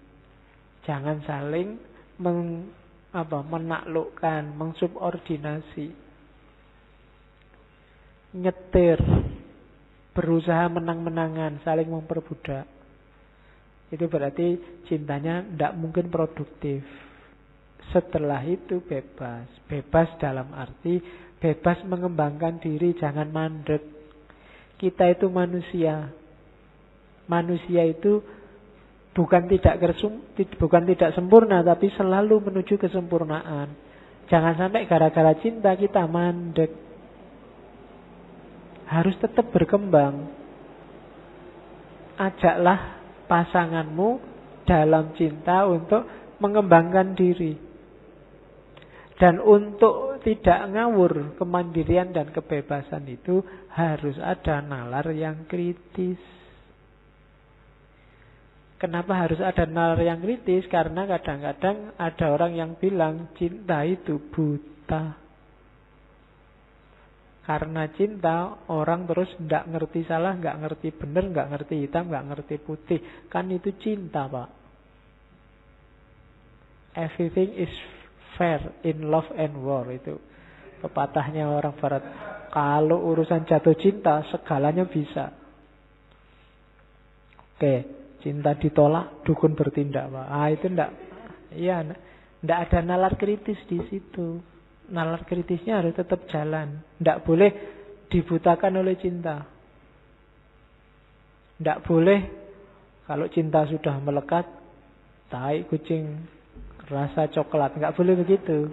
Jangan saling menaklukkan, mensubordinasi. Nyetir, berusaha menang-menangan, saling memperbudak. Itu berarti cintanya tidak mungkin produktif. Setelah itu bebas. Bebas dalam arti bebas mengembangkan diri, jangan mandek. Kita itu manusia. Manusia itu bukan tidak sempurna, tapi selalu menuju kesempurnaan. Jangan sampai gara-gara cinta kita mandek. Harus tetap berkembang. Ajaklah pasanganmu dalam cinta untuk mengembangkan diri. Dan untuk tidak ngawur kemandirian dan kebebasan itu harus ada nalar yang kritis. Kenapa harus ada nalar yang kritis? Karena kadang-kadang ada orang yang bilang cinta itu buta. Karena cinta, orang terus tidak ngerti salah, nggak ngerti benar, nggak ngerti hitam, nggak ngerti putih. Kan itu cinta, Pak. Everything is fair in love and war. Itu pepatahnya orang barat. Kalau urusan jatuh cinta, segalanya bisa. Oke, cinta ditolak, dukun bertindak, Pak. Itu enggak. Iya, enggak ada nalar kritis di situ. Nalar kritisnya harus tetap jalan. Tidak boleh dibutakan oleh cinta. Tidak boleh kalau cinta sudah melekat, tai kucing rasa coklat. Nggak boleh begitu.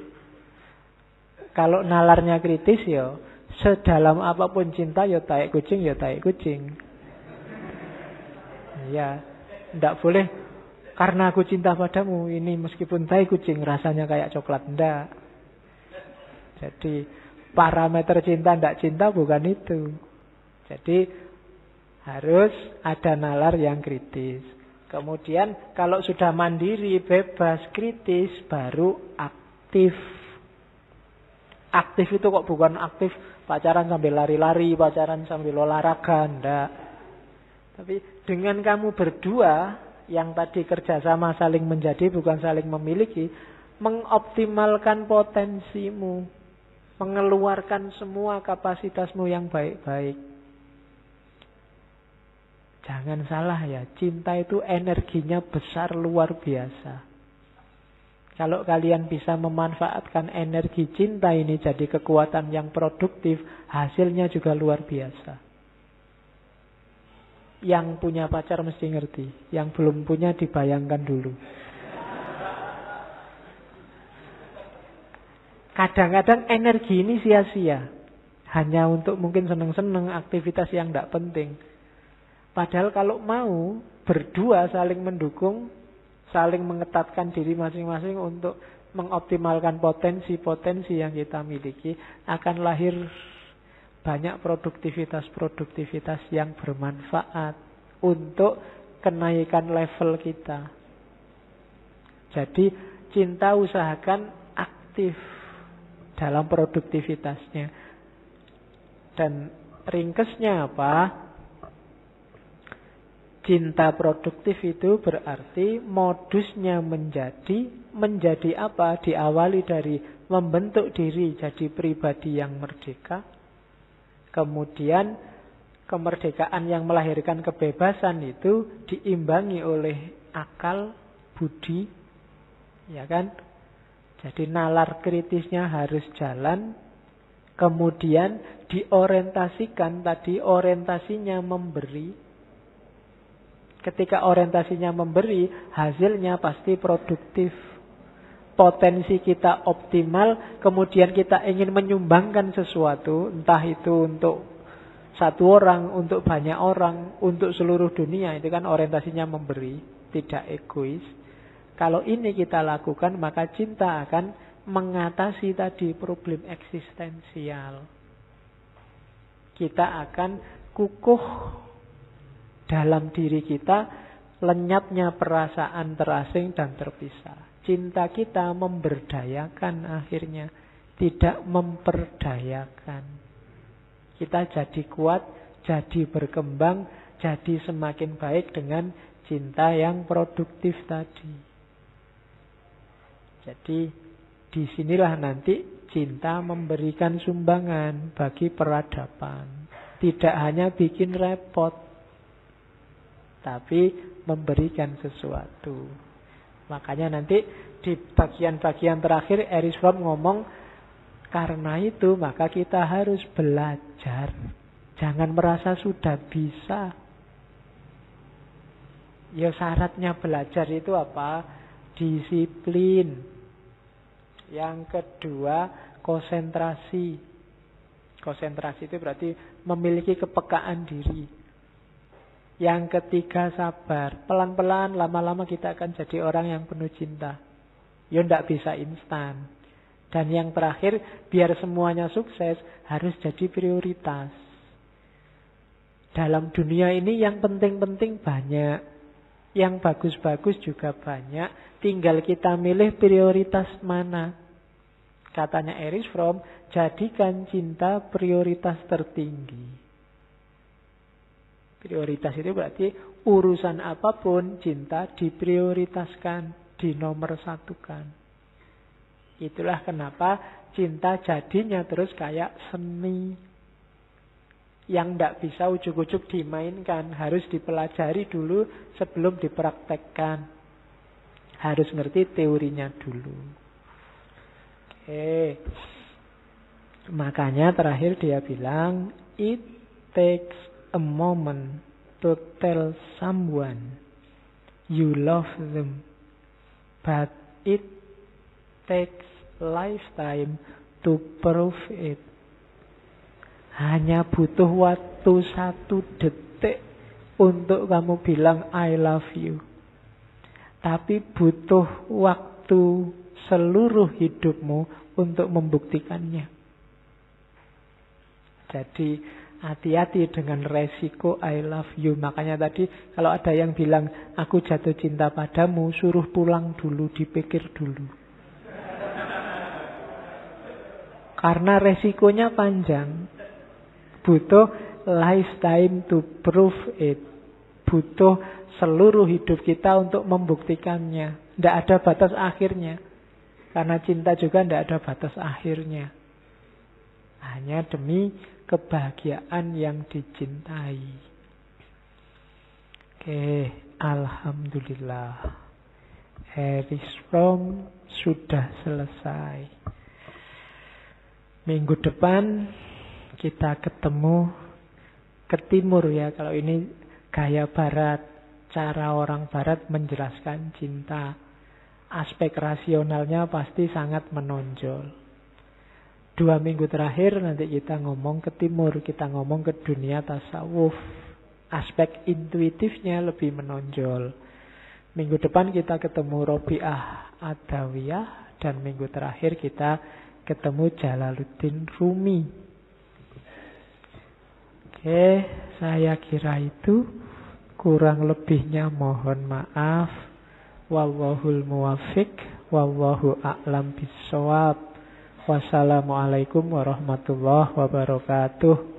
Kalau nalarnya kritis ya, sedalam apapun cinta ya tai kucing ya tai kucing. Ya, tidak boleh karena aku cinta padamu ini meskipun tai kucing rasanya kayak coklat. Tidak. Jadi parameter cinta tidak cinta bukan itu. Jadi harus ada nalar yang kritis. Kemudian kalau sudah mandiri, bebas, kritis, baru aktif. Aktif itu kok bukan aktif pacaran sambil lari-lari, pacaran sambil olahraga, enggak. Tapi dengan kamu berdua, yang tadi kerjasama saling menjadi bukan saling memiliki, mengoptimalkan potensimu, mengeluarkan semua kapasitasmu yang baik-baik. Jangan salah ya, cinta itu energinya besar luar biasa. Kalau kalian bisa memanfaatkan energi cinta ini jadi kekuatan yang produktif, hasilnya juga luar biasa. Yang punya pacar mesti ngerti, yang belum punya dibayangkan dulu. Kadang-kadang energi ini sia-sia, hanya untuk mungkin seneng-seneng aktivitas yang tidak penting. Padahal kalau mau berdua saling mendukung, saling mengetatkan diri masing-masing untuk mengoptimalkan potensi-potensi yang kita miliki, akan lahir banyak produktivitas-produktivitas yang bermanfaat untuk kenaikan level kita. Jadi cinta usahakan aktif dalam produktivitasnya. Dan ringkesnya apa? Cinta produktif itu berarti modusnya menjadi apa? Diawali dari membentuk diri jadi pribadi yang merdeka. Kemudian kemerdekaan yang melahirkan kebebasan itu diimbangi oleh akal, budi, ya kan? Jadi nalar kritisnya harus jalan. Kemudian diorientasikan, tadi orientasinya memberi. Ketika orientasinya memberi, hasilnya pasti produktif. Potensi kita optimal, kemudian kita ingin menyumbangkan sesuatu, entah itu untuk satu orang, untuk banyak orang, untuk seluruh dunia, itu kan orientasinya memberi, tidak egois. Kalau ini kita lakukan, maka cinta akan mengatasi tadi problem eksistensial. Kita akan kukuh dalam diri kita, lenyapnya perasaan terasing dan terpisah. Cinta kita memberdayakan akhirnya, tidak memperdayakan. Kita jadi kuat, jadi berkembang, jadi semakin baik dengan cinta yang produktif tadi. Jadi disinilah nanti cinta memberikan sumbangan bagi peradaban. Tidak hanya bikin repot, tapi memberikan sesuatu. Makanya nanti di bagian-bagian terakhir Erich Fromm ngomong, karena itu maka kita harus belajar. Jangan merasa sudah bisa. Ya syaratnya belajar itu apa? Disiplin. Yang kedua, konsentrasi. Konsentrasi itu berarti memiliki kepekaan diri. Yang ketiga sabar. Pelan-pelan lama-lama kita akan jadi orang yang penuh cinta. Ya tidak bisa instan. Dan yang terakhir, biar semuanya sukses, harus jadi prioritas. Dalam dunia ini yang penting-penting banyak. Yang bagus-bagus juga banyak. Tinggal kita milih prioritas mana. Katanya Erich Fromm, jadikan cinta prioritas tertinggi. Prioritas itu berarti urusan apapun cinta diprioritaskan, dinomorsatukan. Itulah kenapa cinta jadinya terus kayak seni. Yang tidak bisa ujuk-ujuk dimainkan, harus dipelajari dulu sebelum dipraktekkan. Harus ngerti teorinya dulu. Oke. Makanya terakhir dia bilang, it takes a moment to tell someone you love them, but it takes lifetime to prove it. Hanya butuh waktu 1 detik untuk kamu bilang I love you. Tapi butuh waktu seluruh hidupmu untuk membuktikannya. Jadi hati-hati dengan resiko I love you. Makanya tadi kalau ada yang bilang aku jatuh cinta padamu, suruh pulang dulu, dipikir dulu. Karena resikonya panjang. Butuh lifetime to prove it. Butuh seluruh hidup kita untuk membuktikannya. Tidak ada batas akhirnya. Karena cinta juga tidak ada batas akhirnya. Hanya demi kebahagiaan yang dicintai. Oke, alhamdulillah. Erich Fromm sudah selesai. Minggu depan kita ketemu ke timur ya. Kalau ini gaya barat, cara orang barat menjelaskan cinta. Aspek rasionalnya pasti sangat menonjol. 2 minggu terakhir nanti kita ngomong ke timur, kita ngomong ke dunia tasawuf. Aspek intuitifnya lebih menonjol. Minggu depan kita ketemu Robi'ah Adawiyah, dan minggu terakhir kita ketemu Jalaluddin Rumi. Oke, saya kira itu. Kurang lebihnya mohon maaf. Wallahul muwaffiq, wallahu a'lam bissawab. Wassalamualaikum warahmatullahi wabarakatuh.